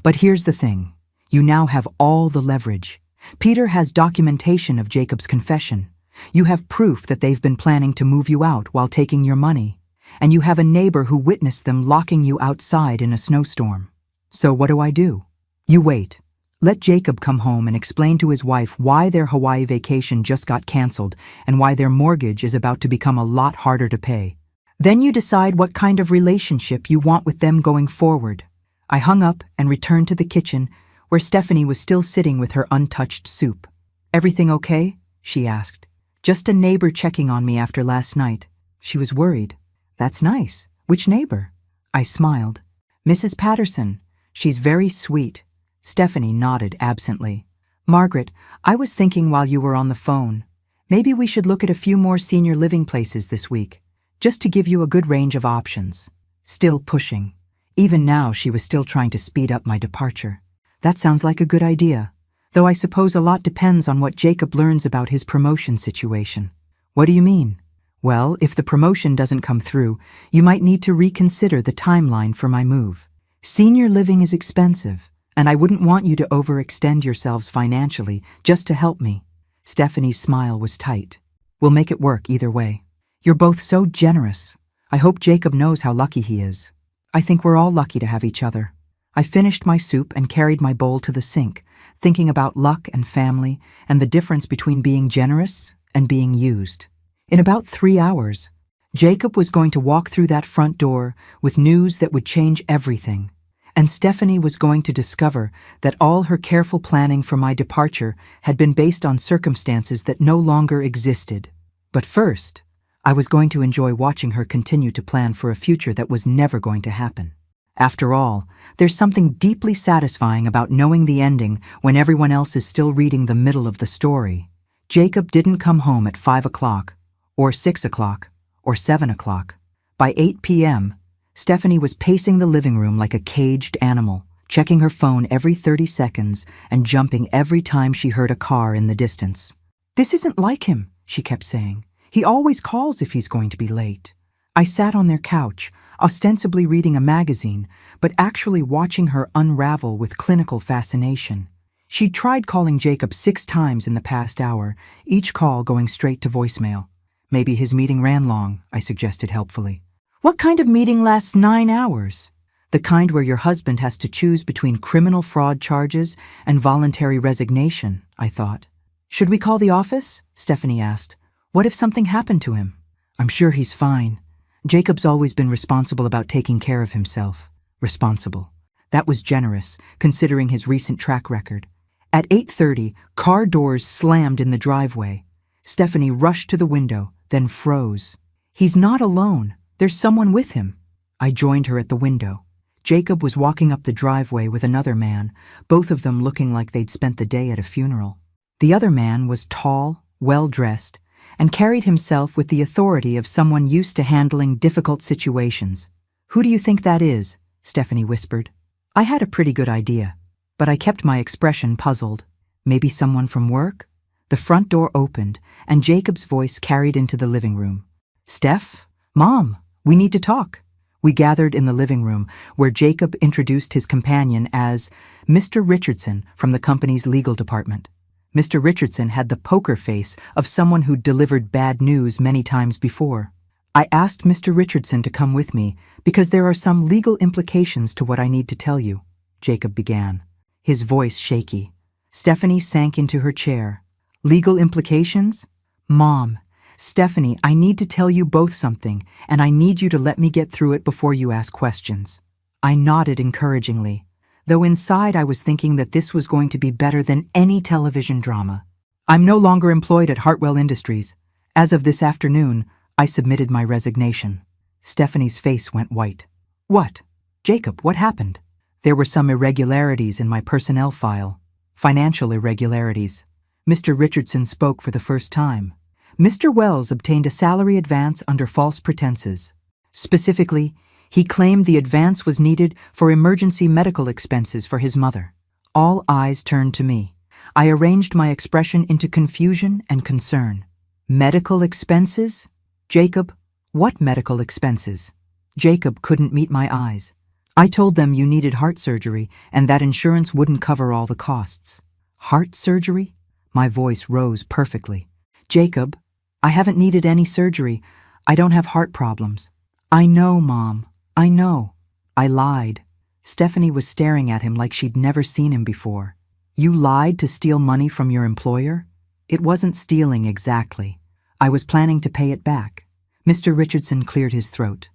But here's the thing. You now have all the leverage. Peter has documentation of Jacob's confession. You have proof that they've been planning to move you out while taking your money. And you have a neighbor who witnessed them locking you outside in a snowstorm. So what do? You wait. Let Jacob come home and explain to his wife why their Hawaii vacation just got canceled and why their mortgage is about to become a lot harder to pay. Then you decide what kind of relationship you want with them going forward. I hung up and returned to the kitchen, where Stephanie was still sitting with her untouched soup. Everything okay? She asked. Just a neighbor checking on me after last night. She was worried. That's nice. Which neighbor? I smiled. Mrs. Patterson. She's very sweet. Stephanie nodded absently. Margaret, I was thinking while you were on the phone, maybe we should look at a few more senior living places this week, just to give you a good range of options. Still pushing. Even now she was still trying to speed up my departure. That sounds like a good idea, though I suppose a lot depends on what Jacob learns about his promotion situation. What do you mean? Well, if the promotion doesn't come through, you might need to reconsider the timeline for my move. Senior living is expensive, and I wouldn't want you to overextend yourselves financially just to help me. Stephanie's smile was tight. We'll make it work either way. You're both so generous. I hope Jacob knows how lucky he is. I think we're all lucky to have each other. I finished my soup and carried my bowl to the sink, thinking about luck and family and the difference between being generous and being used. In about 3 hours, Jacob was going to walk through that front door with news that would change everything, and Stephanie was going to discover that all her careful planning for my departure had been based on circumstances that no longer existed. But first, I was going to enjoy watching her continue to plan for a future that was never going to happen. After all, there's something deeply satisfying about knowing the ending when everyone else is still reading the middle of the story. Jacob didn't come home at 5 o'clock, or 6 o'clock, or 7 o'clock. By 8 p.m., Stephanie was pacing the living room like a caged animal, checking her phone every 30 seconds and jumping every time she heard a car in the distance. "This isn't like him," she kept saying. "He always calls if he's going to be late." I sat on their couch, ostensibly reading a magazine, but actually watching her unravel with clinical fascination. She'd tried calling Jacob 6 times in the past hour, each call going straight to voicemail. "Maybe his meeting ran long," I suggested helpfully. "What kind of meeting lasts 9 hours? The kind where your husband has to choose between criminal fraud charges and voluntary resignation," I thought. "Should we call the office?" Stephanie asked. "What if something happened to him?" "I'm sure he's fine. Jacob's always been responsible about taking care of himself." Responsible. That was generous, considering his recent track record. At 8:30, car doors slammed in the driveway. Stephanie rushed to the window, then froze. "He's not alone. There's someone with him." I joined her at the window. Jacob was walking up the driveway with another man, both of them looking like they'd spent the day at a funeral. The other man was tall, well-dressed, and carried himself with the authority of someone used to handling difficult situations. "Who do you think that is?" Stephanie whispered. I had a pretty good idea, but I kept my expression puzzled. Maybe someone from work? The front door opened, and Jacob's voice carried into the living room. "Steph? Mom, we need to talk." We gathered in the living room, where Jacob introduced his companion as Mr. Richardson from the company's legal department. Mr. Richardson had the poker face of someone who'd delivered bad news many times before. "I asked Mr. Richardson to come with me because there are some legal implications to what I need to tell you," Jacob began, his voice shaky. Stephanie sank into her chair. "Legal implications? Mom, Stephanie, I need to tell you both something, and I need you to let me get through it before you ask questions." I nodded encouragingly, though inside I was thinking that this was going to be better than any television drama. "I'm no longer employed at Hartwell Industries. As of this afternoon, I submitted my resignation." Stephanie's face went white. "What? Jacob, what happened?" "There were some irregularities in my personnel file. Financial irregularities." Mr. Richardson spoke for the first time. "Mr. Wells obtained a salary advance under false pretenses. Specifically, he claimed the advance was needed for emergency medical expenses for his mother." All eyes turned to me. I arranged my expression into confusion and concern. "Medical expenses? Jacob, what medical expenses?" Jacob couldn't meet my eyes. "I told them you needed heart surgery and that insurance wouldn't cover all the costs." "Heart surgery?" My voice rose perfectly. "Jacob, I haven't needed any surgery. I don't have heart problems." "I know, Mom. I know." I lied. Stephanie was staring at him like she'd never seen him before. "You lied to steal money from your employer?" "It wasn't stealing exactly. I was planning to pay it back." Mr. Richardson cleared his throat.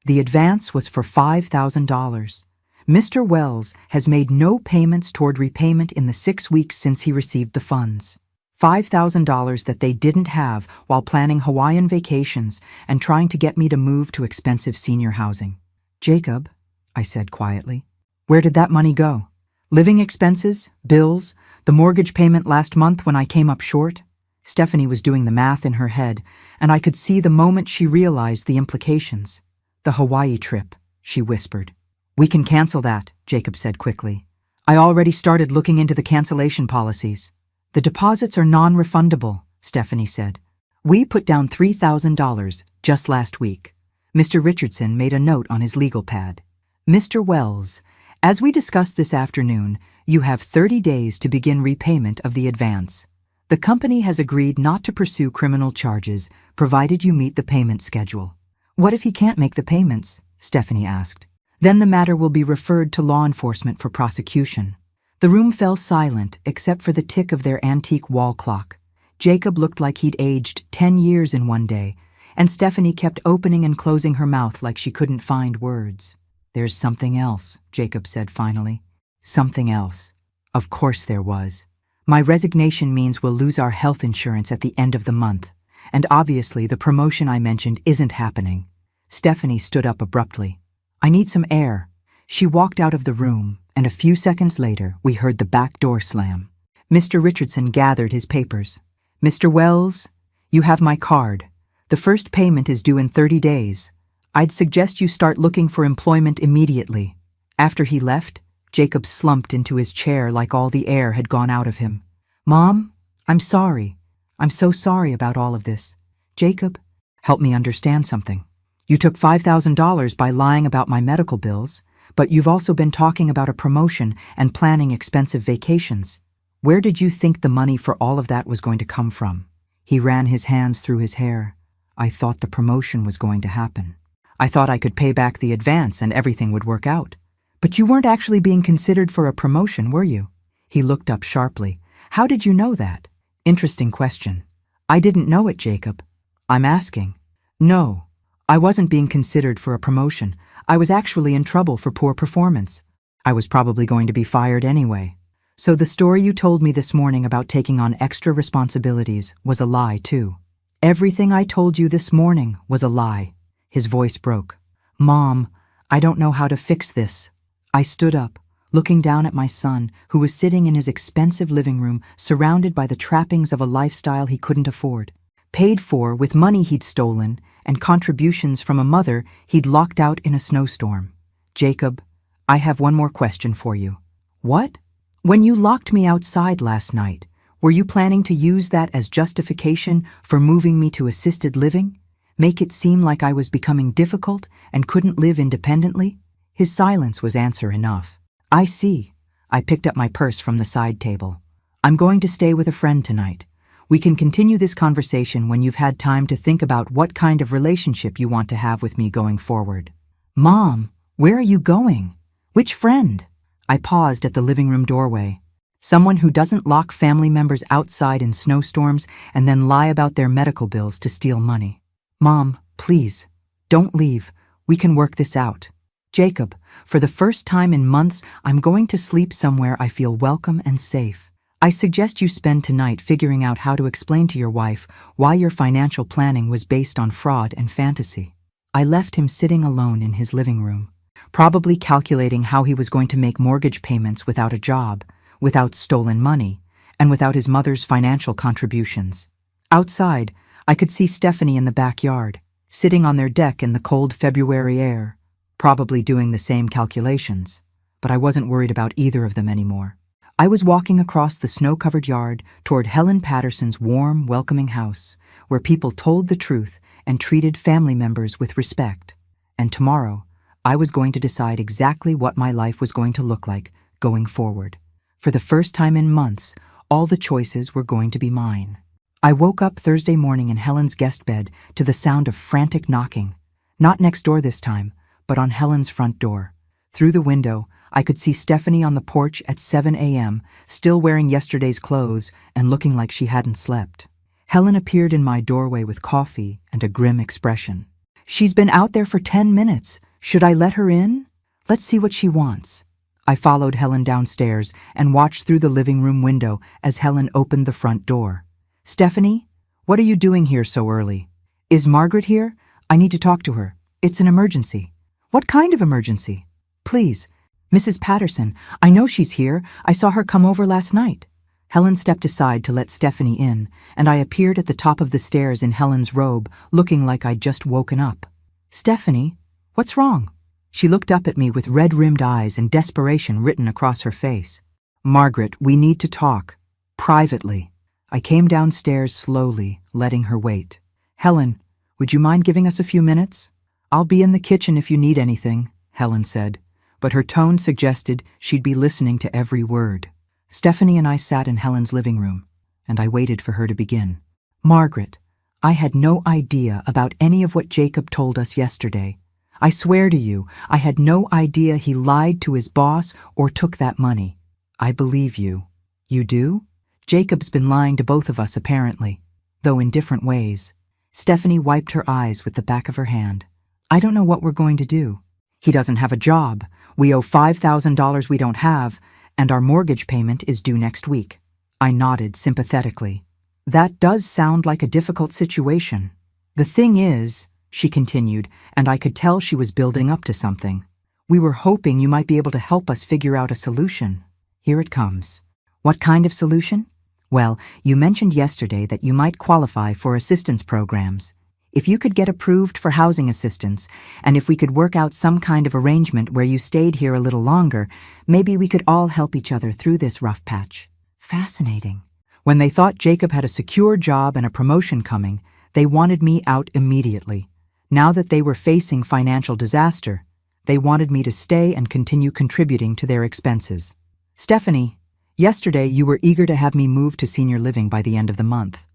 The advance was for $5,000. Mr. Wells has made no payments toward repayment in the 6 weeks since he received the funds. $5,000 that they didn't have while planning Hawaiian vacations and trying to get me to move to expensive senior housing. "Jacob," I said quietly, "where did that money go? Living expenses, bills, the mortgage payment last month when I came up short?" Stephanie was doing the math in her head, and I could see the moment she realized the implications. "The Hawaii trip," she whispered. "We can cancel that," Jacob said quickly. "I already started looking into the cancellation policies." "The deposits are non-refundable," Stephanie said. We put down $3,000 just last week. Mr. Richardson made a note on his legal pad. Mr. Wells, as we discussed this afternoon, you have 30 days to begin repayment of the advance. The company has agreed not to pursue criminal charges, provided you meet the payment schedule. What if he can't make the payments? Stephanie asked. Then the matter will be referred to law enforcement for prosecution. The room fell silent except for the tick of their antique wall clock. Jacob looked like he'd aged 10 years in one day, and Stephanie kept opening and closing her mouth like she couldn't find words. There's something else, Jacob said finally. Something else. Of course there was. My resignation means we'll lose our health insurance at the end of the month, and obviously the promotion I mentioned isn't happening. Stephanie stood up abruptly. I need some air. She walked out of the room, and a few seconds later we heard the back door slam. Mr. Richardson gathered his papers. Mr. Wells, you have my card. The first payment is due in 30 days. I'd suggest you start looking for employment immediately. After he left, Jacob slumped into his chair like all the air had gone out of him. Mom, I'm sorry. I'm so sorry about all of this. Jacob, help me understand something. You took $5,000 by lying about my medical bills, but you've also been talking about a promotion and planning expensive vacations. Where did you think the money for all of that was going to come from? He ran his hands through his hair. I thought the promotion was going to happen. I thought I could pay back the advance and everything would work out. But you weren't actually being considered for a promotion, were you? He looked up sharply. How did you know that? Interesting question. I didn't know it, Jacob. I'm asking. No, I wasn't being considered for a promotion. I was actually in trouble for poor performance. I was probably going to be fired anyway. So the story you told me this morning about taking on extra responsibilities was a lie, too. Everything I told you this morning was a lie. His voice broke. Mom, I don't know how to fix this. I stood up, looking down at my son, who was sitting in his expensive living room, surrounded by the trappings of a lifestyle he couldn't afford, paid for with money he'd stolen and contributions from a mother he'd locked out in a snowstorm. Jacob, I have one more question for you. What? When you locked me outside last night, were you planning to use that as justification for moving me to assisted living? Make it seem like I was becoming difficult and couldn't live independently? His silence was answer enough. I see. I picked up my purse from the side table. I'm going to stay with a friend tonight. We can continue this conversation when you've had time to think about what kind of relationship you want to have with me going forward. Mom, where are you going? Which friend? I paused at the living room doorway. Someone who doesn't lock family members outside in snowstorms and then lie about their medical bills to steal money. Mom, please, don't leave. We can work this out. Jacob, for the first time in months, I'm going to sleep somewhere I feel welcome and safe. I suggest you spend tonight figuring out how to explain to your wife why your financial planning was based on fraud and fantasy. I left him sitting alone in his living room, probably calculating how he was going to make mortgage payments without a job, without stolen money, and without his mother's financial contributions. Outside, I could see Stephanie in the backyard, sitting on their deck in the cold February air, probably doing the same calculations, but I wasn't worried about either of them anymore. I was walking across the snow-covered yard toward Helen Patterson's warm, welcoming house, where people told the truth and treated family members with respect. And tomorrow, I was going to decide exactly what my life was going to look like going forward. For the first time in months, all the choices were going to be mine. I woke up Thursday morning in Helen's guest bed to the sound of frantic knocking. Not next door this time, but on Helen's front door. Through the window, I could see Stephanie on the porch at 7 a.m., still wearing yesterday's clothes and looking like she hadn't slept. Helen appeared in my doorway with coffee and a grim expression. She's been out there for 10 minutes. Should I let her in? Let's see what she wants. I followed Helen downstairs and watched through the living room window as Helen opened the front door. Stephanie, what are you doing here so early? Is Margaret here? I need to talk to her. It's an emergency. What kind of emergency? Please, Mrs. Patterson, I know she's here. I saw her come over last night. Helen stepped aside to let Stephanie in, and I appeared at the top of the stairs in Helen's robe, looking like I'd just woken up. Stephanie, what's wrong? She looked up at me with red-rimmed eyes and desperation written across her face. Margaret, we need to talk. Privately. I came downstairs slowly, letting her wait. Helen, would you mind giving us a few minutes? I'll be in the kitchen if you need anything, Helen said, but her tone suggested she'd be listening to every word. Stephanie and I sat in Helen's living room, and I waited for her to begin. Margaret, I had no idea about any of what Jacob told us yesterday. I swear to you, I had no idea he lied to his boss or took that money. I believe you. You do? Jacob's been lying to both of us apparently, though in different ways. Stephanie wiped her eyes with the back of her hand. I don't know what we're going to do. He doesn't have a job. We owe $5,000 we don't have, and our mortgage payment is due next week. I nodded sympathetically. That does sound like a difficult situation. The thing is, she continued, and I could tell she was building up to something. We were hoping you might be able to help us figure out a solution. Here it comes. What kind of solution? Well, you mentioned yesterday that you might qualify for assistance programs. If you could get approved for housing assistance, and if we could work out some kind of arrangement where you stayed here a little longer, maybe we could all help each other through this rough patch. Fascinating. When they thought Jacob had a secure job and a promotion coming, they wanted me out immediately. Now that they were facing financial disaster, they wanted me to stay and continue contributing to their expenses. Stephanie, yesterday you were eager to have me move to senior living by the end of the month.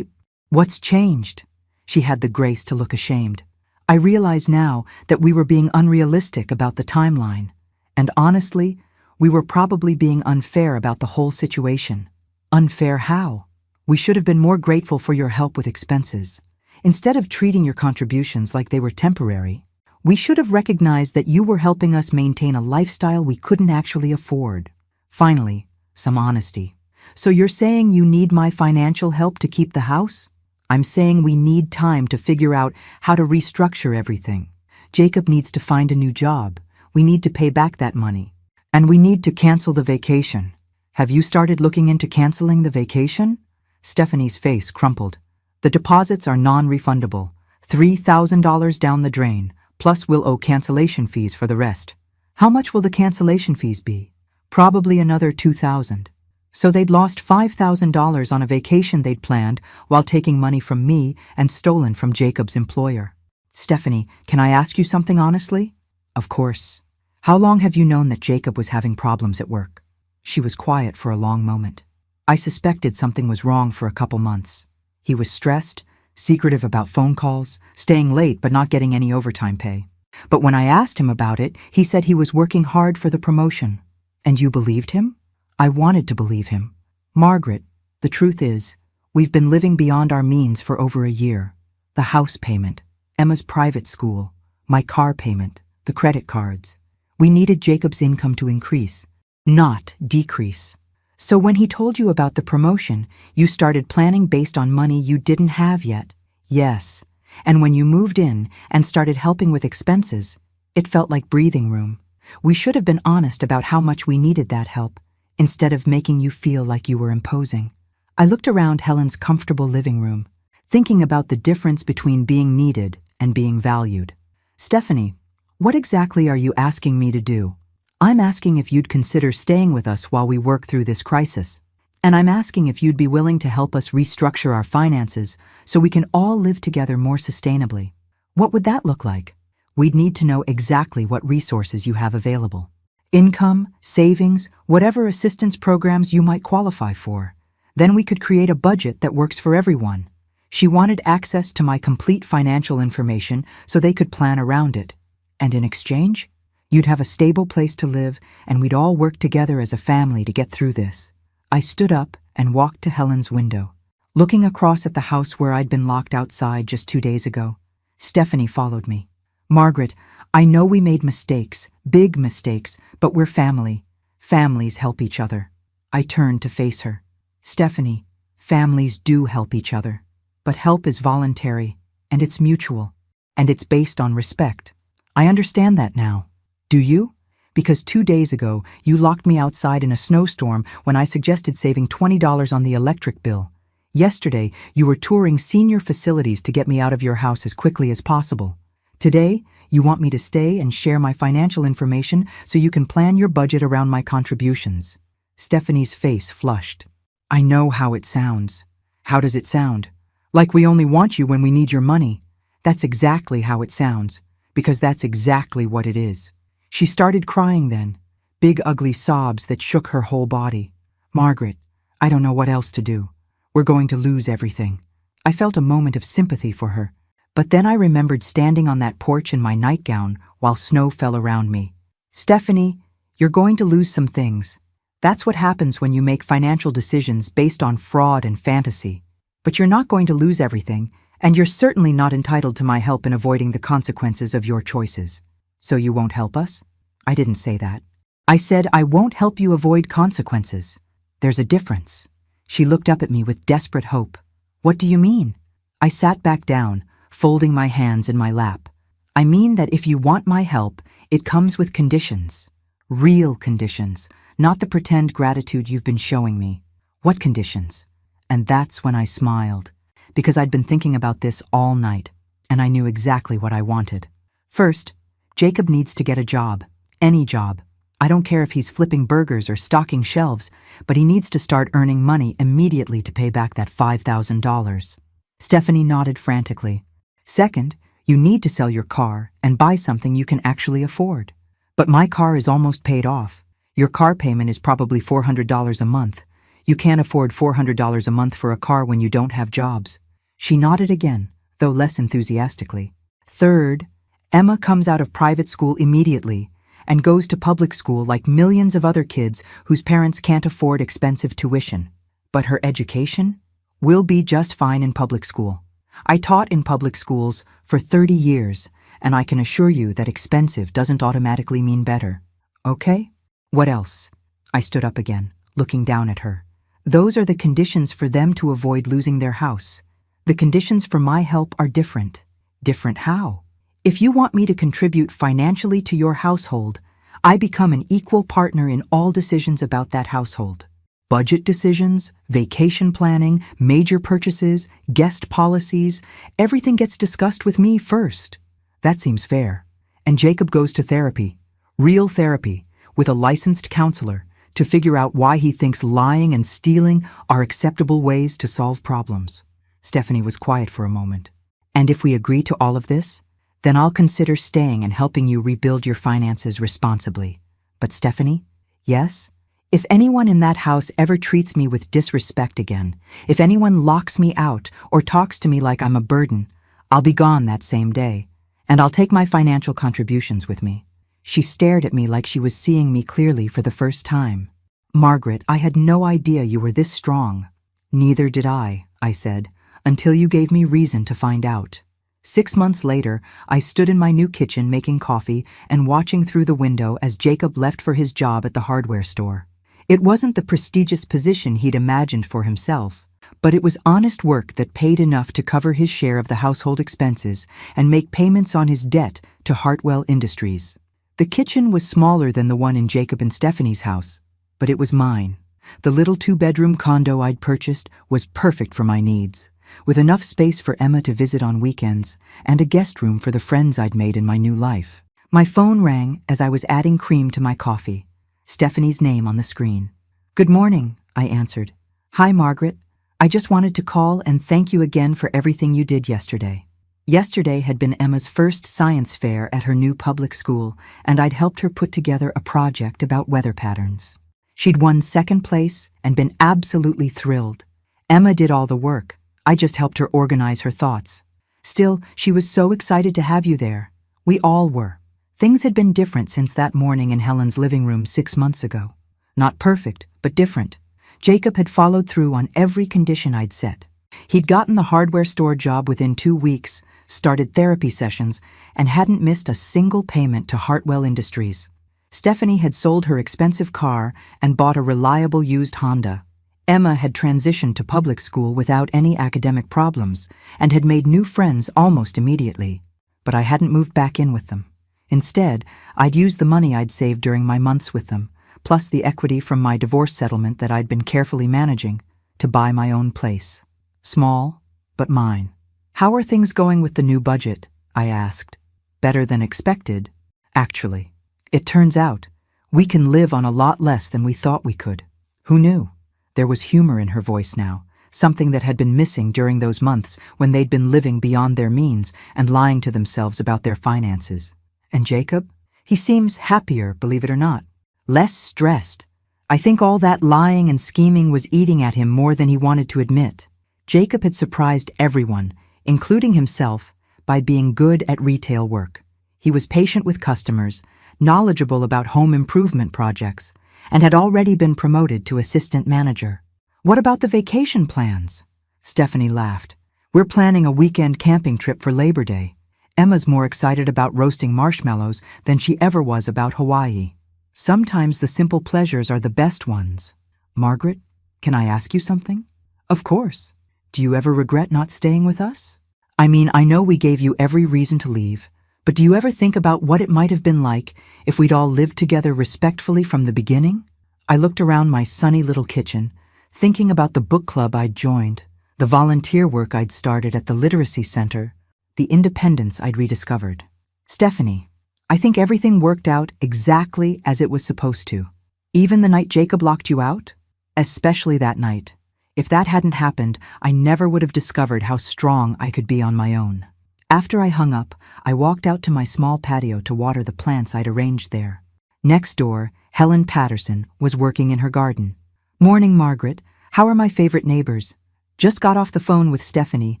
What's changed? She had the grace to look ashamed. I realize now that we were being unrealistic about the timeline. And honestly, we were probably being unfair about the whole situation. Unfair how? We should have been more grateful for your help with expenses. Instead of treating your contributions like they were temporary, we should have recognized that you were helping us maintain a lifestyle we couldn't actually afford. Finally, some honesty. So you're saying you need my financial help to keep the house? I'm saying we need time to figure out how to restructure everything. Jacob needs to find a new job. We need to pay back that money. And we need to cancel the vacation. Have you started looking into canceling the vacation? Stephanie's face crumpled. The deposits are non-refundable. $3,000 down the drain, plus we'll owe cancellation fees for the rest. How much will the cancellation fees be? Probably another $2,000. So they'd lost $5,000 on a vacation they'd planned while taking money from me and stolen from Jacob's employer. Stephanie, can I ask you something honestly? Of course. How long have you known that Jacob was having problems at work? She was quiet for a long moment. I suspected something was wrong for a couple months. He was stressed, secretive about phone calls, staying late but not getting any overtime pay. But when I asked him about it, he said he was working hard for the promotion. And you believed him? I wanted to believe him. Margaret, the truth is, we've been living beyond our means for over a year. The house payment, Emma's private school, my car payment, the credit cards. We needed Jacob's income to increase, not decrease. So when he told you about the promotion, you started planning based on money you didn't have yet. Yes. And when you moved in and started helping with expenses, it felt like breathing room. We should have been honest about how much we needed that help, instead of making you feel like you were imposing. I looked around Helen's comfortable living room, thinking about the difference between being needed and being valued. Stephanie, what exactly are you asking me to do? I'm asking if you'd consider staying with us while we work through this crisis. And I'm asking if you'd be willing to help us restructure our finances so we can all live together more sustainably. What would that look like? We'd need to know exactly what resources you have available. Income, savings, whatever assistance programs you might qualify for. Then we could create a budget that works for everyone. She wanted access to my complete financial information so they could plan around it. And in exchange, you'd have a stable place to live and we'd all work together as a family to get through this. I stood up and walked to Helen's window, looking across at the house where I'd been locked outside just 2 days ago. Stephanie followed me. Margaret, I know we made mistakes, big mistakes, but we're family. Families help each other. I turned to face her. Stephanie, families do help each other. But help is voluntary, and it's mutual, and it's based on respect. I understand that now. Do you? Because 2 days ago, you locked me outside in a snowstorm when I suggested saving $20 on the electric bill. Yesterday, you were touring senior facilities to get me out of your house as quickly as possible. Today, you want me to stay and share my financial information so you can plan your budget around my contributions. Stephanie's face flushed. I know how it sounds. How does it sound? Like we only want you when we need your money. That's exactly how it sounds, because that's exactly what it is. She started crying then, big ugly sobs that shook her whole body. Margaret, I don't know what else to do. We're going to lose everything. I felt a moment of sympathy for her, but then I remembered standing on that porch in my nightgown while snow fell around me. Stephanie, you're going to lose some things. That's what happens when you make financial decisions based on fraud and fantasy. But you're not going to lose everything, and you're certainly not entitled to my help in avoiding the consequences of your choices. So you won't help us? I didn't say that. I said I won't help you avoid consequences. There's a difference. She looked up at me with desperate hope. What do you mean? I sat back down, folding my hands in my lap. I mean that if you want my help, it comes with conditions. Real conditions, not the pretend gratitude you've been showing me. What conditions? And that's when I smiled, because I'd been thinking about this all night, and I knew exactly what I wanted. First, Jacob needs to get a job. Any job. I don't care if he's flipping burgers or stocking shelves, but he needs to start earning money immediately to pay back that $5,000. Stephanie nodded frantically. Second, you need to sell your car and buy something you can actually afford. But my car is almost paid off. Your car payment is probably $400 a month. You can't afford $400 a month for a car when you don't have jobs. She nodded again, though less enthusiastically. Third, Emma comes out of private school immediately and goes to public school like millions of other kids whose parents can't afford expensive tuition. But her education will be just fine in public school. I taught in public schools for 30 years, and I can assure you that expensive doesn't automatically mean better. Okay? What else? I stood up again, looking down at her. Those are the conditions for them to avoid losing their house. The conditions for my help are different. Different how? If you want me to contribute financially to your household, I become an equal partner in all decisions about that household. Budget decisions, vacation planning, major purchases, guest policies, everything gets discussed with me first. That seems fair. And Jacob goes to therapy, real therapy, with a licensed counselor, to figure out why he thinks lying and stealing are acceptable ways to solve problems. Stephanie was quiet for a moment. And if we agree to all of this, then I'll consider staying and helping you rebuild your finances responsibly. But Stephanie, yes? If anyone in that house ever treats me with disrespect again, if anyone locks me out or talks to me like I'm a burden, I'll be gone that same day, and I'll take my financial contributions with me. She stared at me like she was seeing me clearly for the first time. Margaret, I had no idea you were this strong. Neither did I said, until you gave me reason to find out. 6 months later, I stood in my new kitchen making coffee and watching through the window as Jacob left for his job at the hardware store. It wasn't the prestigious position he'd imagined for himself, but it was honest work that paid enough to cover his share of the household expenses and make payments on his debt to Hartwell Industries. The kitchen was smaller than the one in Jacob and Stephanie's house, but it was mine. The little 2-bedroom condo I'd purchased was perfect for my needs, with enough space for Emma to visit on weekends and a guest room for the friends I'd made in my new life. My phone rang as I was adding cream to my coffee, Stephanie's name on the screen. Good morning, I answered. Hi, Margaret. I just wanted to call and thank you again for everything you did yesterday. Yesterday had been Emma's first science fair at her new public school, and I'd helped her put together a project about weather patterns. She'd won second place and been absolutely thrilled. Emma did all the work. I just helped her organize her thoughts. Still, she was so excited to have you there. We all were. Things had been different since that morning in Helen's living room 6 months ago. Not perfect, but different. Jacob had followed through on every condition I'd set. He'd gotten the hardware store job within 2 weeks, started therapy sessions, and hadn't missed a single payment to Hartwell Industries. Stephanie had sold her expensive car and bought a reliable used Honda. Emma had transitioned to public school without any academic problems and had made new friends almost immediately. But I hadn't moved back in with them. Instead, I'd used the money I'd saved during my months with them, plus the equity from my divorce settlement that I'd been carefully managing, to buy my own place. Small, but mine. How are things going with the new budget? I asked. Better than expected, actually. It turns out, we can live on a lot less than we thought we could. Who knew? There was humor in her voice now, something that had been missing during those months when they'd been living beyond their means and lying to themselves about their finances. And Jacob? He seems happier, believe it or not. Less stressed. I think all that lying and scheming was eating at him more than he wanted to admit. Jacob had surprised everyone, including himself, by being good at retail work. He was patient with customers, knowledgeable about home improvement projects, and had already been promoted to assistant manager. What about the vacation plans? Stephanie laughed. We're planning a weekend camping trip for Labor Day. Emma's more excited about roasting marshmallows than she ever was about Hawaii. Sometimes the simple pleasures are the best ones. Margaret, can I ask you something? Of course. Do you ever regret not staying with us? I mean, I know we gave you every reason to leave, but do you ever think about what it might have been like if we'd all lived together respectfully from the beginning? I looked around my sunny little kitchen, thinking about the book club I'd joined, the volunteer work I'd started at the literacy center, the independence I'd rediscovered. Stephanie, I think everything worked out exactly as it was supposed to. Even the night Jacob locked you out? Especially that night. If that hadn't happened, I never would have discovered how strong I could be on my own. After I hung up, I walked out to my small patio to water the plants I'd arranged there. Next door, Helen Patterson was working in her garden. Morning, Margaret. How are my favorite neighbors? Just got off the phone with Stephanie.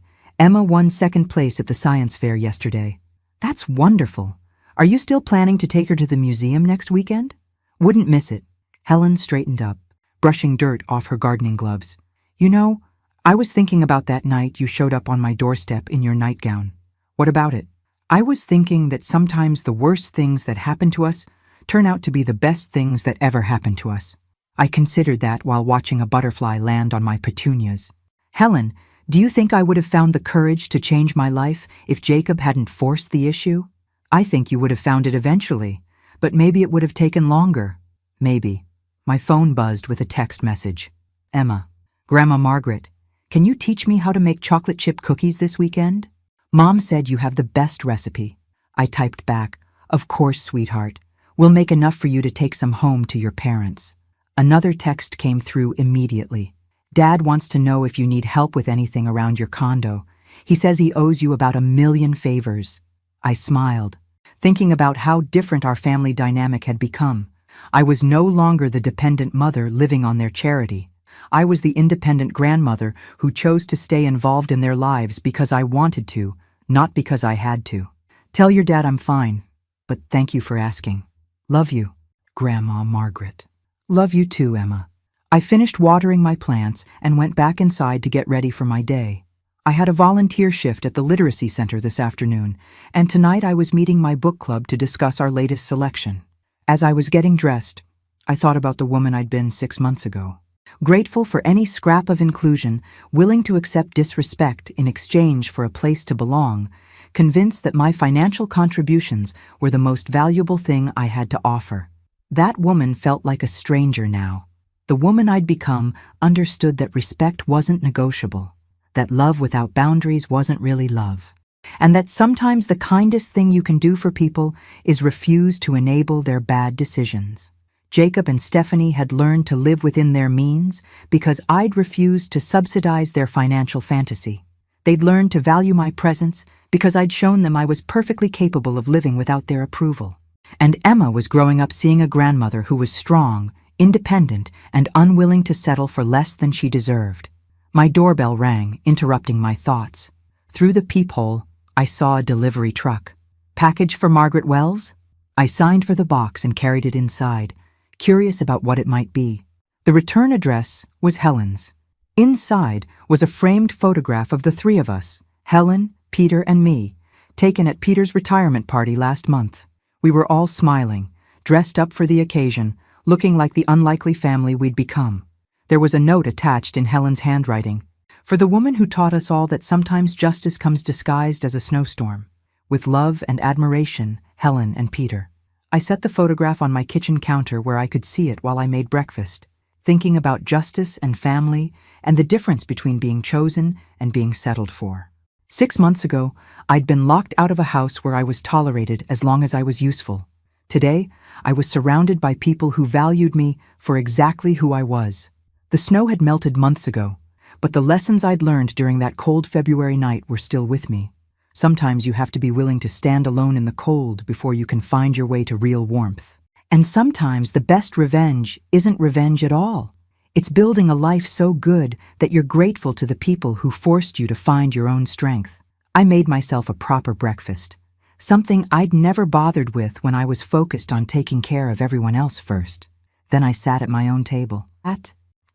Emma won second place at the science fair yesterday. That's wonderful. Are you still planning to take her to the museum next weekend? Wouldn't miss it. Helen straightened up, brushing dirt off her gardening gloves. You know, I was thinking about that night you showed up on my doorstep in your nightgown. What about it? I was thinking that sometimes the worst things that happen to us turn out to be the best things that ever happened to us. I considered that while watching a butterfly land on my petunias. Helen, do you think I would have found the courage to change my life if Jacob hadn't forced the issue? I think you would have found it eventually, but maybe it would have taken longer. Maybe. My phone buzzed with a text message. Emma. Grandma Margaret, can you teach me how to make chocolate chip cookies this weekend? Mom said you have the best recipe. I typed back, of course, sweetheart. We'll make enough for you to take some home to your parents. Another text came through immediately. Dad wants to know if you need help with anything around your condo. He says he owes you about 1 million favors. I smiled, thinking about how different our family dynamic had become. I was no longer the dependent mother living on their charity. I was the independent grandmother who chose to stay involved in their lives because I wanted to, not because I had to. Tell your dad I'm fine, but thank you for asking. Love you, Grandma Margaret. Love you too, Emma. I finished watering my plants and went back inside to get ready for my day. I had a volunteer shift at the literacy center this afternoon, and tonight I was meeting my book club to discuss our latest selection. As I was getting dressed, I thought about the woman I'd been 6 months ago. Grateful for any scrap of inclusion, willing to accept disrespect in exchange for a place to belong, convinced that my financial contributions were the most valuable thing I had to offer. That woman felt like a stranger now. The woman I'd become understood that respect wasn't negotiable, that love without boundaries wasn't really love, and that sometimes the kindest thing you can do for people is refuse to enable their bad decisions. Jacob and Stephanie had learned to live within their means because I'd refused to subsidize their financial fantasy. They'd learned to value my presence because I'd shown them I was perfectly capable of living without their approval. And Emma was growing up seeing a grandmother who was strong, independent, and unwilling to settle for less than she deserved. My doorbell rang, interrupting my thoughts. Through the peephole, I saw a delivery truck. Package for Margaret Wells? I signed for the box and carried it inside, curious about what it might be. The return address was Helen's. Inside was a framed photograph of the three of us, Helen, Peter, and me, taken at Peter's retirement party last month. We were all smiling, dressed up for the occasion, looking like the unlikely family we'd become. There was a note attached in Helen's handwriting. For the woman who taught us all that sometimes justice comes disguised as a snowstorm. With love and admiration, Helen and Peter. I set the photograph on my kitchen counter where I could see it while I made breakfast, thinking about justice and family and the difference between being chosen and being settled for. 6 months ago, I'd been locked out of a house where I was tolerated as long as I was useful. Today, I was surrounded by people who valued me for exactly who I was. The snow had melted months ago, but the lessons I'd learned during that cold February night were still with me. Sometimes you have to be willing to stand alone in the cold before you can find your way to real warmth. And sometimes the best revenge isn't revenge at all. It's building a life so good that you're grateful to the people who forced you to find your own strength. I made myself a proper breakfast, something I'd never bothered with when I was focused on taking care of everyone else first. Then I sat at my own table,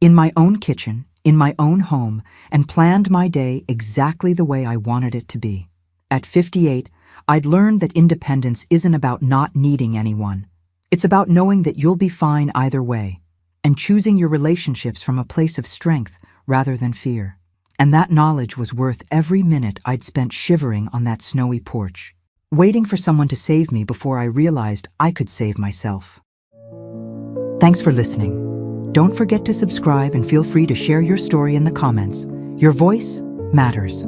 in my own kitchen, in my own home, and planned my day exactly the way I wanted it to be. At 58, I'd learned that independence isn't about not needing anyone. It's about knowing that you'll be fine either way, and choosing your relationships from a place of strength rather than fear. And that knowledge was worth every minute I'd spent shivering on that snowy porch, waiting for someone to save me before I realized I could save myself. Thanks for listening. Don't forget to subscribe and feel free to share your story in the comments. Your voice matters.